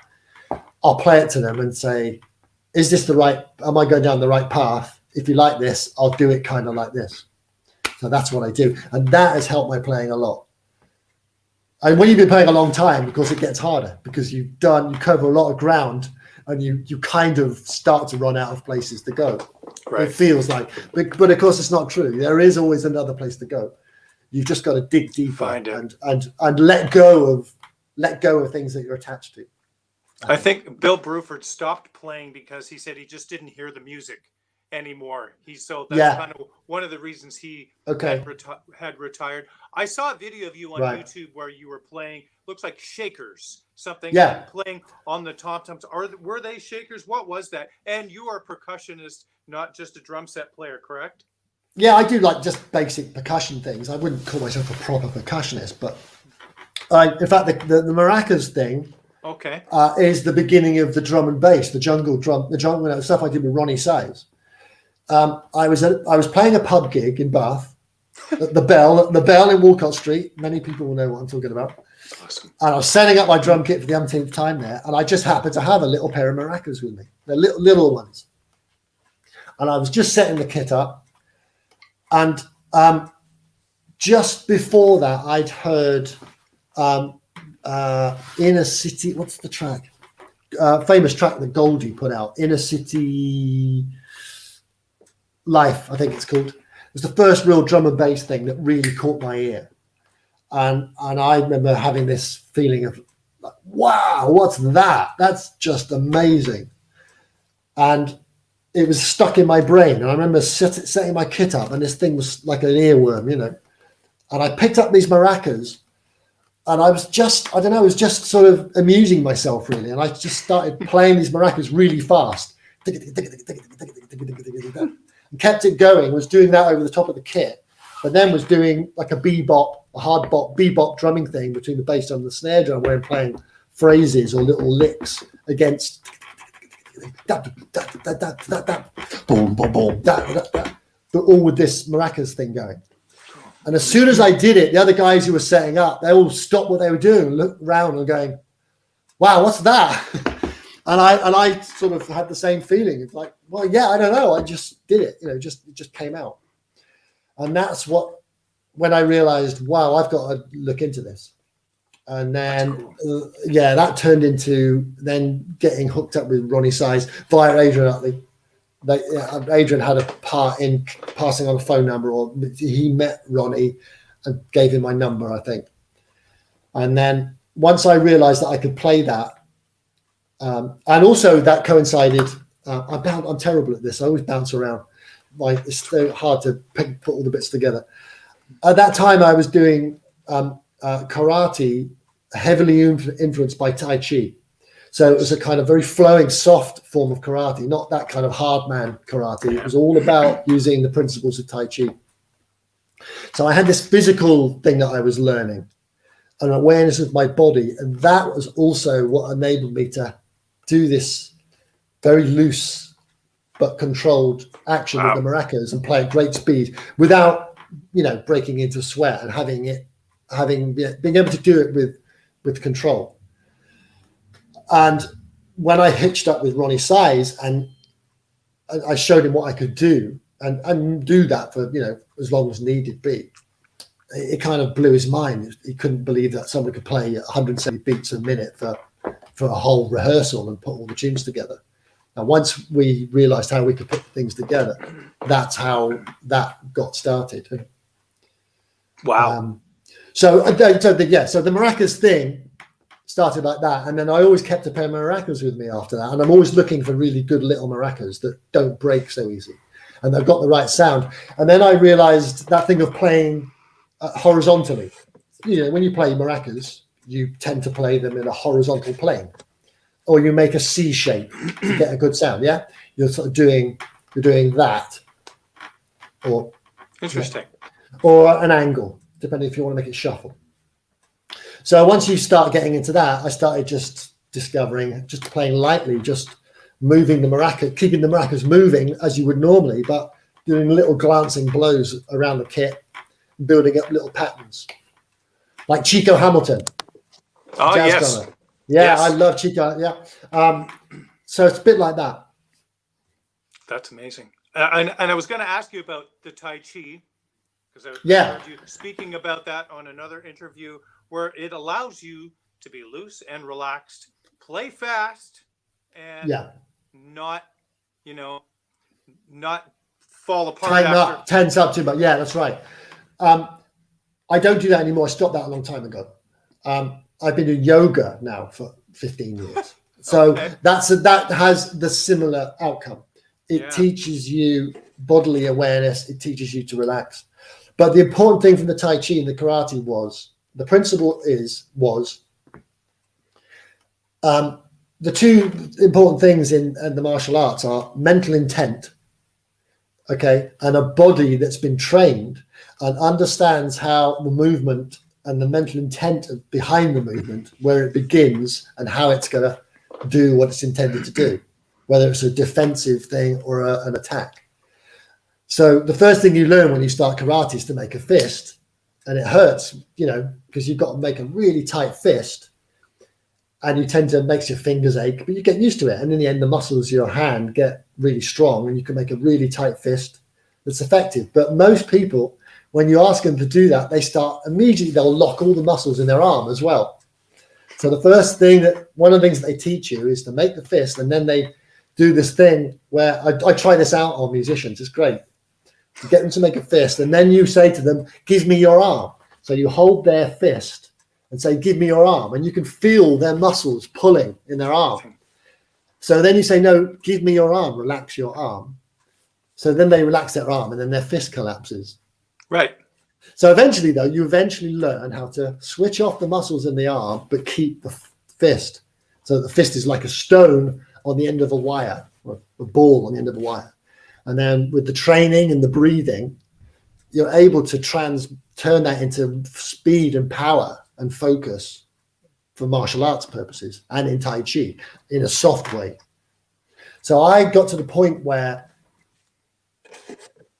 Speaker 2: I'll play it to them and say, is this am I going down the right path? If you like this, I'll do it kind of like this. So that's what I do. And that has helped my playing a lot. And when you've been playing a long time, of course, it gets harder because you cover a lot of ground, and you kind of start to run out of places to go.
Speaker 1: Right.
Speaker 2: It feels like, but of course, it's not true. There is always another place to go. You've just got to dig deeper and let go of things that you're attached to.
Speaker 1: I think Bill Bruford stopped playing because he said he just didn't hear the music anymore. That's kind of one of the reasons he had retired. I saw a video of you on YouTube where you were playing, looks like shakers, something, playing on the tom-toms. Were they shakers? What was that? And you are a percussionist, not just a drum set player, correct?
Speaker 2: Yeah, I do like just basic percussion things. I wouldn't call myself a proper percussionist, but in fact, the maracas thing is the beginning of the drum and bass, the jungle stuff I did with Ronnie Size. I was playing a pub gig in Bath, at the Bell in Walcott Street. Many people will know what I'm talking about.
Speaker 1: Awesome.
Speaker 2: And I was setting up my drum kit for the umpteenth time there, and I just happened to have a little pair of maracas with me, the little ones. And I was just setting the kit up, and just before that, I'd heard Inner City. What's the track? Famous track that Goldie put out, Inner City Life, I think it's called. It was the first real drum and bass thing that really caught my ear. And I remember having this feeling of, like, wow, what's that? That's just amazing. And it was stuck in my brain. And I remember setting my kit up, and this thing was like an earworm, And I picked up these maracas, and I was just sort of amusing myself, really. And I just started playing these maracas really fast. And kept it going, was doing that over the top of the kit, but then was doing like a hard bebop drumming thing between the bass drum and the snare drum, where I'm playing phrases or little licks against boom, boom, boom, but all with this maracas thing going. And as soon as I did it, the other guys who were setting up, they all stopped what they were doing, looked around and going, wow, what's that? And I sort of had the same feeling. It's like, well, yeah, I don't know. I just did it. It just came out. And that's when I realized, wow, I've got to look into this. And then, that turned into then getting hooked up with Ronnie Size via Adrian Utley. Adrian had a part in passing on a phone number, or he met Ronnie and gave him my number, I think. And then once I realized that I could play that, and also that coincided. I'm terrible at this. I always bounce around. It's so hard to put all the bits together. At that time, I was doing karate, heavily influenced by Tai Chi. So it was a kind of very flowing, soft form of karate, not that kind of hard man karate. It was all about using the principles of Tai Chi. So I had this physical thing that I was learning, an awareness of my body, and that was also what enabled me to do this very loose but controlled action with the maracas and play at great speed without, breaking into sweat, and being able to do it with control. And when I hitched up with Ronnie Size, and I showed him what I could do and do that for, as long as needed be, it kind of blew his mind. He couldn't believe that someone could play 170 beats a minute for a whole rehearsal and put all the tunes together. And once we realized how we could put things together, that's how that got started.
Speaker 1: Wow.
Speaker 2: So the maracas thing started like that. And then I always kept a pair of maracas with me after that. And I'm always looking for really good little maracas that don't break so easy, and they've got the right sound. And then I realized that thing of playing horizontally. When you play maracas, you tend to play them in a horizontal plane, or you make a C shape to get a good sound. Yeah, you're doing that, or
Speaker 1: interesting,
Speaker 2: or an angle, depending if you want to make it shuffle. So once you start getting into that, I started just discovering, just playing lightly, just moving the maraca, keeping the maracas moving as you would normally, but doing little glancing blows around the kit, building up little patterns, like Chico Hamilton.
Speaker 1: Oh, yes.
Speaker 2: Drummer. Yeah, yes. I love Chico. Yeah. So it's a bit like that.
Speaker 1: That's amazing. And I was going to ask you about the Tai Chi, because I heard you speaking about that on another interview where it allows you to be loose and relaxed, play fast, and
Speaker 2: Yeah.
Speaker 1: not, not fall apart
Speaker 2: Tighten
Speaker 1: after.
Speaker 2: up, tense up too much. Yeah, that's right. I don't do that anymore. I stopped that a long time ago. I've been doing yoga now for 15 years. So
Speaker 1: Okay.
Speaker 2: that has the similar outcome. It
Speaker 1: Yeah.
Speaker 2: teaches you bodily awareness. It teaches you to relax. But the important thing from the Tai Chi and the karate was the principle was the two important things in the martial arts are mental intent, okay, and a body that's been trained and understands how the movement and the mental intent behind the movement, where it begins and how it's going to do what it's intended to do, whether it's a defensive thing or an attack. So the first thing you learn when you start karate is to make a fist, and it hurts, because you've got to make a really tight fist, and you tend to makes your fingers ache, but you get used to it, and in the end, the muscles of your hand get really strong, and you can make a really tight fist that's effective. But most people, when you ask them to do that, they start immediately, they'll lock all the muscles in their arm as well. So the first thing one of the things that they teach you is to make the fist, and then they do this thing where I try this out on musicians. It's great. You get them to make a fist, and then you say to them, give me your arm. So you hold their fist and say, give me your arm. And you can feel their muscles pulling in their arm. So then you say, no, give me your arm, relax your arm. So then they relax their arm, and then their fist collapses.
Speaker 1: Right.
Speaker 2: So eventually, though, you eventually learn how to switch off the muscles in the arm, but keep the fist. So the fist is like a stone on the end of a wire, or a ball on the end of a wire. And then with the training and the breathing, you're able to turn that into speed and power and focus for martial arts purposes and in Tai Chi in a soft way. So I got to the point where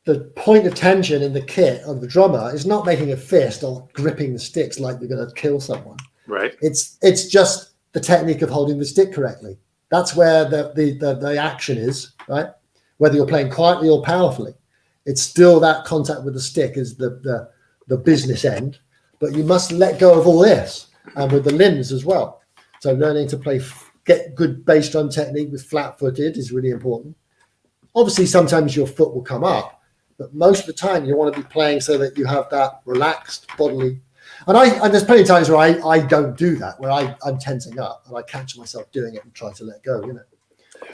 Speaker 2: the point of tension in the kit of the drummer is not making a fist or gripping the sticks like you're going to kill someone.
Speaker 1: Right.
Speaker 2: It's just the technique of holding the stick correctly. That's where the action is, right? Whether you're playing quietly or powerfully, it's still that contact with the stick is the business end, but you must let go of all this and with the limbs as well. So learning to get good bass drum technique with flat-footed is really important. Obviously, sometimes your foot will come up, but most of the time you want to be playing so that you have that relaxed bodily. And there's plenty of times where I don't do that, where I'm tensing up and I catch myself doing it and try to let go,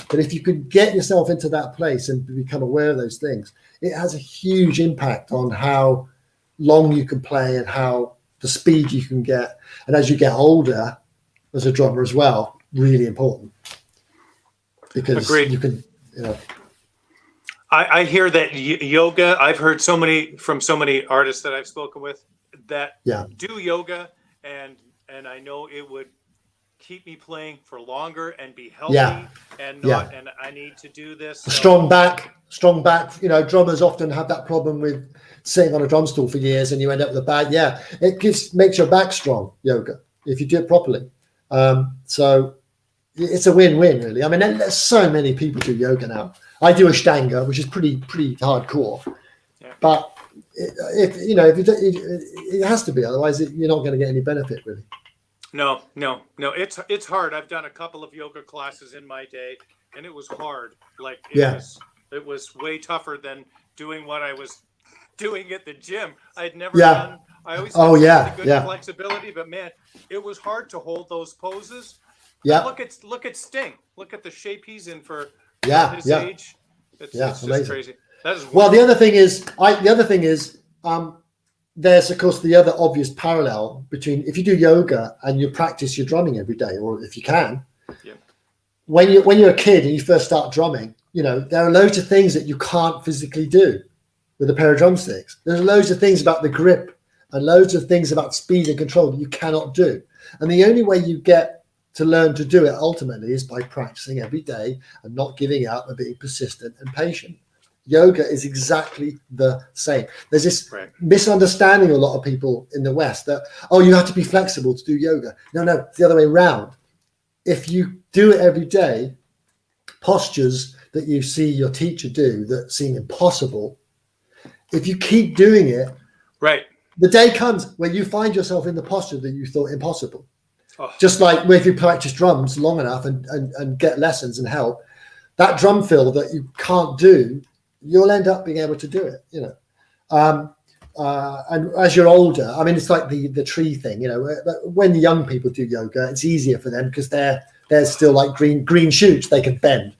Speaker 2: But if you could get yourself into that place and become aware of those things, it has a huge impact on how long you can play and how the speed you can get. And as you get older, as a drummer as well, really important. Because
Speaker 1: Agreed.
Speaker 2: you can,
Speaker 1: I hear that yoga, I've heard from so many artists that I've spoken with that do yoga, and I know it would keep me playing for longer and be healthy and I need to do this. So. Strong back.
Speaker 2: Drummers often have that problem with sitting on a drum stool for years and you end up with a back. Yeah, it makes your back strong, yoga, if you do it properly. So it's a win-win, really. I mean, there's so many people do yoga now. I do Ashtanga, which is pretty hardcore, but it has to be, otherwise you're not going to get any benefit, really.
Speaker 1: No. It's hard. I've done a couple of yoga classes in my day, and it was hard. Like it was way tougher than doing what I was doing at the gym. I'd never done. I always had good flexibility, but man, it was hard to hold those poses. Yeah. Look at Sting. Look at the shape he's in for his age. It's just crazy. That is wonderful.
Speaker 2: Well, the other thing is, there's of course the other obvious parallel between if you do yoga and you practice your drumming every day, or if you can, when you're a kid and you first start drumming, there are loads of things that you can't physically do with a pair of drumsticks. There's loads of things about the grip and loads of things about speed and control that you cannot do. And the only way you get to learn to do it ultimately is by practicing every day and not giving up and being persistent and patient. Yoga is exactly the same. There's this misunderstanding a lot of people in the West that, you have to be flexible to do yoga. No, it's the other way around. If you do it every day, postures that you see your teacher do that seem impossible, if you keep doing it, The day comes when you find yourself in the posture that you thought impossible.
Speaker 1: Oh.
Speaker 2: Just like if you practice drums long enough and get lessons and help, that drum fill that you can't do, you'll end up being able to do it, you know. And as you're older, I mean, it's like the tree thing, you know, when young people do yoga, it's easier for them because they're still like green shoots, they can bend.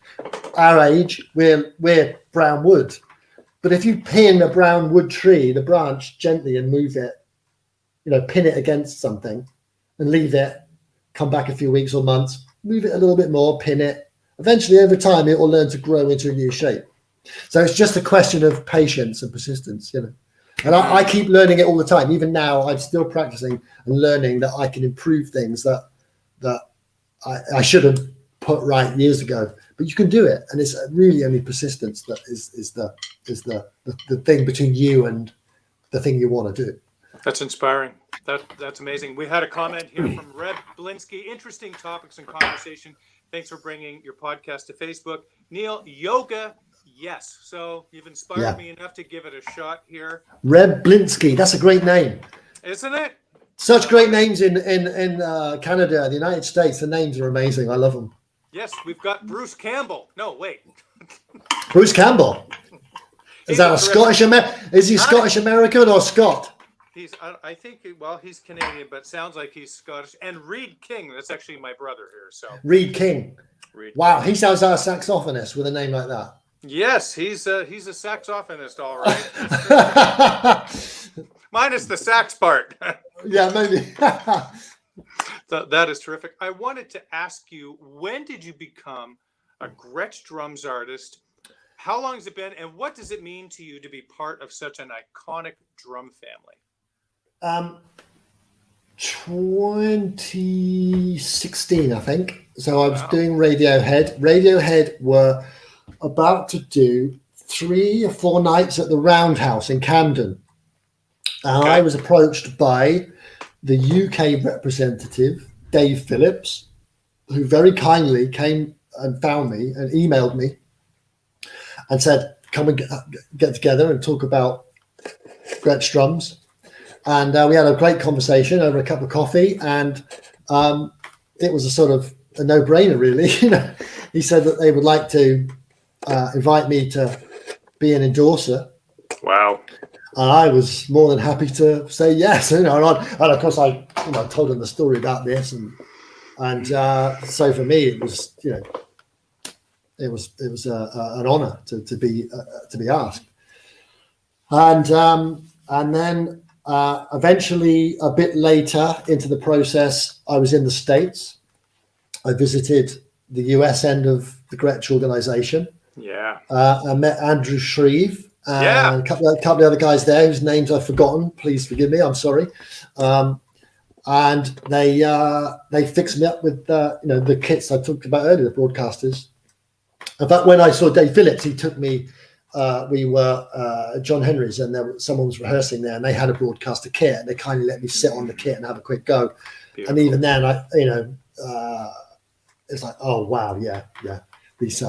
Speaker 2: Our age, we're brown wood. But if you pin a brown wood tree, the branch gently and move it, you know, pin it against something and leave it, come back a few weeks or months, move it a little bit more, pin it. Eventually, over time, it will learn to grow into a new shape. So it's just a question of patience and persistence, you know. And I keep learning it all the time. Even now, I'm still practicing and learning that I can improve things that I should have put right years ago. But you can do it, and it's really only persistence that is the thing between you and the thing you want to do.
Speaker 1: That's inspiring. That's amazing. We had a comment here from Reb Blinsky. Interesting topics and conversation. Thanks for bringing your podcast to Facebook. Neil, yoga, yes. So you've inspired me enough to give it a shot here.
Speaker 2: Reb Blinsky, that's a great name,
Speaker 1: isn't it?
Speaker 2: Such great names in Canada, the United States. The names are amazing. I love them.
Speaker 1: Yes, we've got Bruce Campbell. No, wait.
Speaker 2: Bruce Campbell. Is that a Scottish American? Is he Scottish American or Scot?
Speaker 1: I think, well, he's Canadian, but sounds like he's Scottish. And Reed King, that's actually my brother here. So
Speaker 2: Reed King. Wow, he sounds like a saxophonist with a name like that.
Speaker 1: Yes, he's a saxophonist, all right. Minus the sax part.
Speaker 2: Yeah, maybe.
Speaker 1: That is terrific. I wanted to ask you, when did you become a Gretsch drums artist? How long has it been, and what does it mean to you to be part of such an iconic drum family?
Speaker 2: 2016, I think. So I was doing Radiohead. Radiohead were about to do 3 or 4 nights at the Roundhouse in Camden. And I was approached by the UK representative, Dave Phillips, who very kindly came and found me and emailed me and said, come and get together and talk about Gretsch drums. And we had a great conversation over a cup of coffee, and it was a sort of a no-brainer, really. You know, he said that they would like to invite me to be an endorser.
Speaker 1: Wow.
Speaker 2: And I was more than happy to say yes. You know, and of course I told him the story about this, and so for me it was, you know, it was an honor to be asked, and then eventually a bit later into the process, I was in the States. I visited the US end of the Gretsch organization. Yeah. I met Andrew Shreve. And a couple of other guys there whose names I've forgotten. Please forgive me. I'm sorry. And they fixed me up with the kits I talked about earlier, the broadcasters. In fact, when I saw Dave Phillips, he took me. We were at John Henry's, and someone was rehearsing there, and they had a broadcaster kit, and they kindly let me sit on the kit and have a quick go. Beautiful. And even then, it's like, oh wow, yeah, these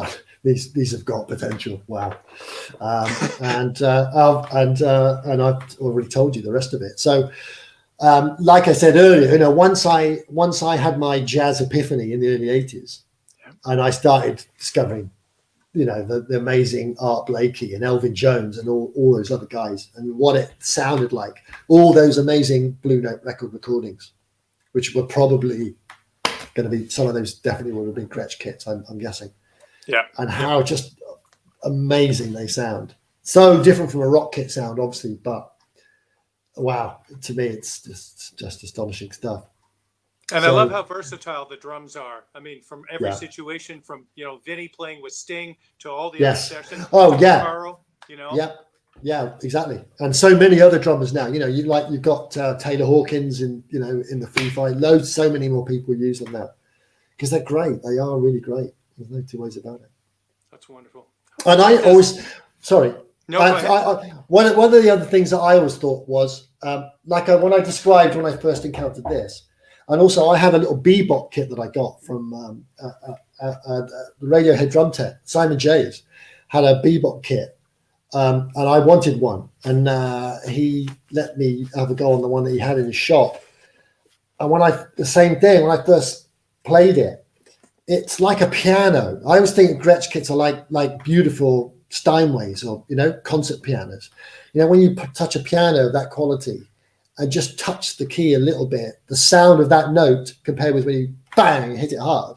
Speaker 2: have got potential. Wow. And I've already told you the rest of it. So, like I said earlier, you know, once I had my jazz epiphany in the early 80s, and I started discovering, you know, the amazing Art Blakey and Elvin Jones and all those other guys, and what it sounded like, all those amazing Blue Note record recordings, which were probably going to be, some of those definitely would have been Gretsch kits, I'm guessing. Yeah. And how just amazing they sound. So different from a rock kit sound, obviously, but wow, to me, it's just astonishing stuff.
Speaker 1: And I love how versatile the drums are. I mean, from every situation, from, you know, Vinny playing with Sting to all the other sessions.
Speaker 2: Oh, yeah.
Speaker 1: Carl, you know.
Speaker 2: Yeah, exactly. And so many other drummers now. You know, you've got Taylor Hawkins in the Foo Fighters. So many more people use them now because they're great. They are really great. There's no two ways about it.
Speaker 1: That's wonderful.
Speaker 2: And I always, sorry.
Speaker 1: No,
Speaker 2: one of the other things that I always thought was, when I described when I first encountered this, and also I have a little bebop kit that I got from the Radiohead drum tech. Simon Jays had a bebop kit and I wanted one, and he let me have a go on the one that he had in his shop. And the same thing, when I first played it, it's like a piano. I always think Gretsch kits are like beautiful Steinways or, concert pianos. When you touch a piano of that quality and just touch the key a little bit, the sound of that note compared with when you bang, hit it hard,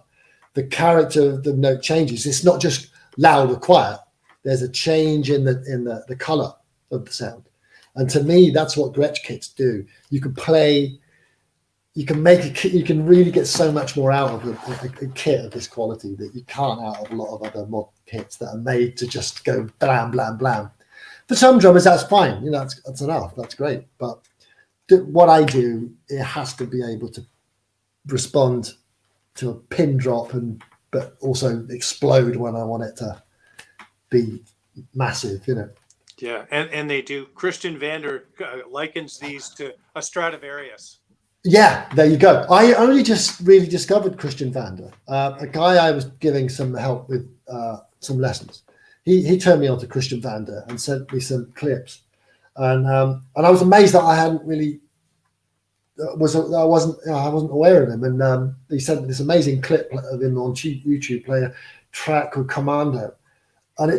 Speaker 2: the character of the note changes. It's not just loud or quiet. There's a change in the color of the sound. And to me, that's what Gretsch kits do. You can play, you can really get so much more out of a kit of this quality that you can't out of a lot of other mod kits that are made to just go blam, blam, blam. For some drummers, that's fine. That's enough. That's great. But what I do, it has to be able to respond to a pin drop but also explode when I want it to be massive,
Speaker 1: Yeah, and they do. Christian Vander likens these to a Stradivarius.
Speaker 2: Yeah, there you go. I only just really discovered Christian Vander, a guy I was giving some help with some lessons. He turned me on to Christian Vander and sent me some clips, and I was amazed that I hadn't really I wasn't aware of him, and he sent me this amazing clip of him on YouTube playing a track called Commando. And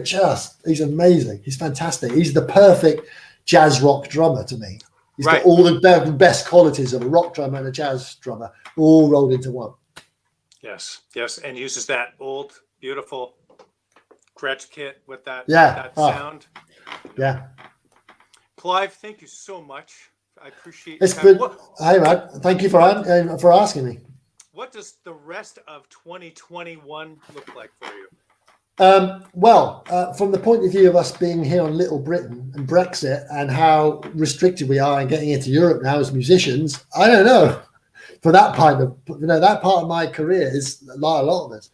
Speaker 2: he's amazing. He's fantastic. He's the perfect jazz rock drummer to me. He's got all the best qualities of a rock drummer and a jazz drummer all rolled into one.
Speaker 1: Yes. And uses that old, beautiful Gretsch kit with that sound.
Speaker 2: Yeah.
Speaker 1: Clive, thank you so much. I appreciate
Speaker 2: it's been, hey, man, thank you for asking me.
Speaker 1: What does the rest of 2021 look like for you?
Speaker 2: From the point of view of us being here on Little Britain and Brexit and how restricted we are in getting into Europe now as musicians, I don't know. For that part of my career is a lot of this.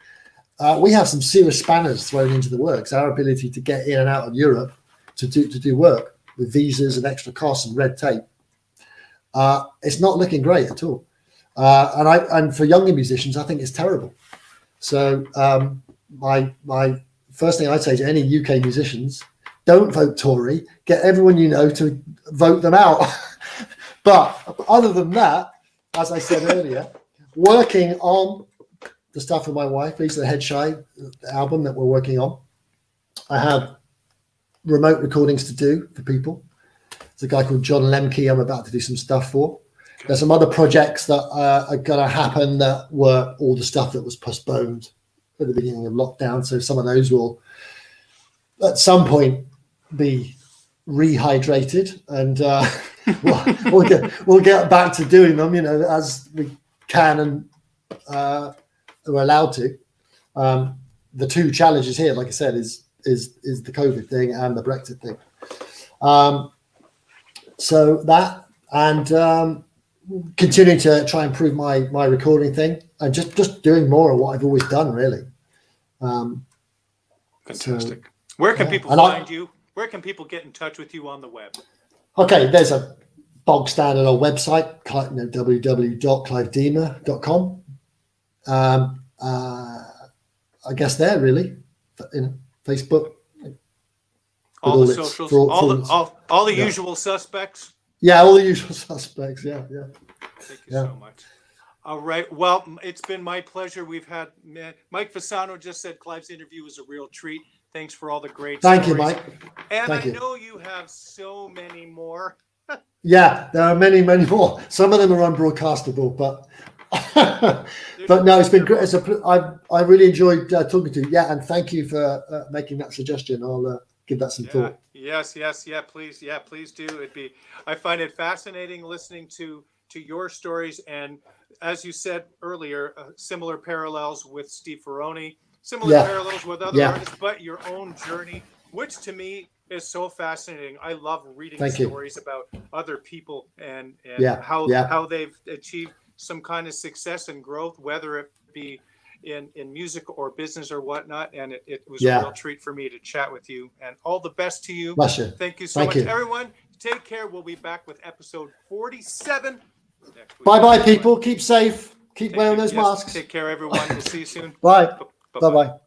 Speaker 2: We have some serious spanners thrown into the works. Our ability to get in and out of Europe to do work with visas and extra costs and red tape. It's not looking great at all. And for younger musicians, I think it's terrible. So, my first thing I'd say to any UK musicians, don't vote Tory, get everyone you know to vote them out. But other than that, as I said earlier, working on the stuff with my wife, Lisa the Head Shy album that we're working on. I have remote recordings to do for people. There's a guy called John Lemke I'm about to do some stuff for. There's some other projects that are going to happen that were all the stuff that was postponed at the beginning of lockdown. So some of those will at some point be rehydrated and we'll get back to doing them, as we can and we're allowed to. The two challenges here, like I said, is the COVID thing and the Brexit thing. So that and continuing to try and improve my recording thing and just doing more of what I've always done, really.
Speaker 1: Fantastic. So, where can people find you? Where can people get in touch with you on the web?
Speaker 2: Okay, there's a bog standard on website, www.clivedeamer.com. I guess there, really, Facebook.
Speaker 1: All the socials, all the usual suspects.
Speaker 2: Yeah, all the usual suspects. Yeah.
Speaker 1: Thank you so much. All right. Well, it's been my pleasure. We've had Mike Fasano just said Clive's interview was a real treat. Thanks for all the great
Speaker 2: Thank
Speaker 1: stories.
Speaker 2: you, Mike.
Speaker 1: And I know you have so many more.
Speaker 2: Yeah, there are many, many more. Some of them are unbroadcastable, but no, it's been great. I really enjoyed talking to you. Yeah, and thank you for making that suggestion. I'll give that some thought.
Speaker 1: Yes, please do. I find it fascinating listening to your stories, and as you said earlier, similar parallels with Steve Ferroni, parallels with other artists, but your own journey, which to me is so fascinating. I love reading stories about other people and how they've achieved some kind of success and growth, whether it be in music or business or whatnot. And it was a real treat for me to chat with you, and all the best to you.
Speaker 2: Bless you.
Speaker 1: Thank you so much, everyone. Take care. We'll be back with episode 47 next week.
Speaker 2: Bye, people. Keep safe. Keep wearing those masks.
Speaker 1: Take care, everyone. We'll see you soon.
Speaker 2: Bye. Bye-bye.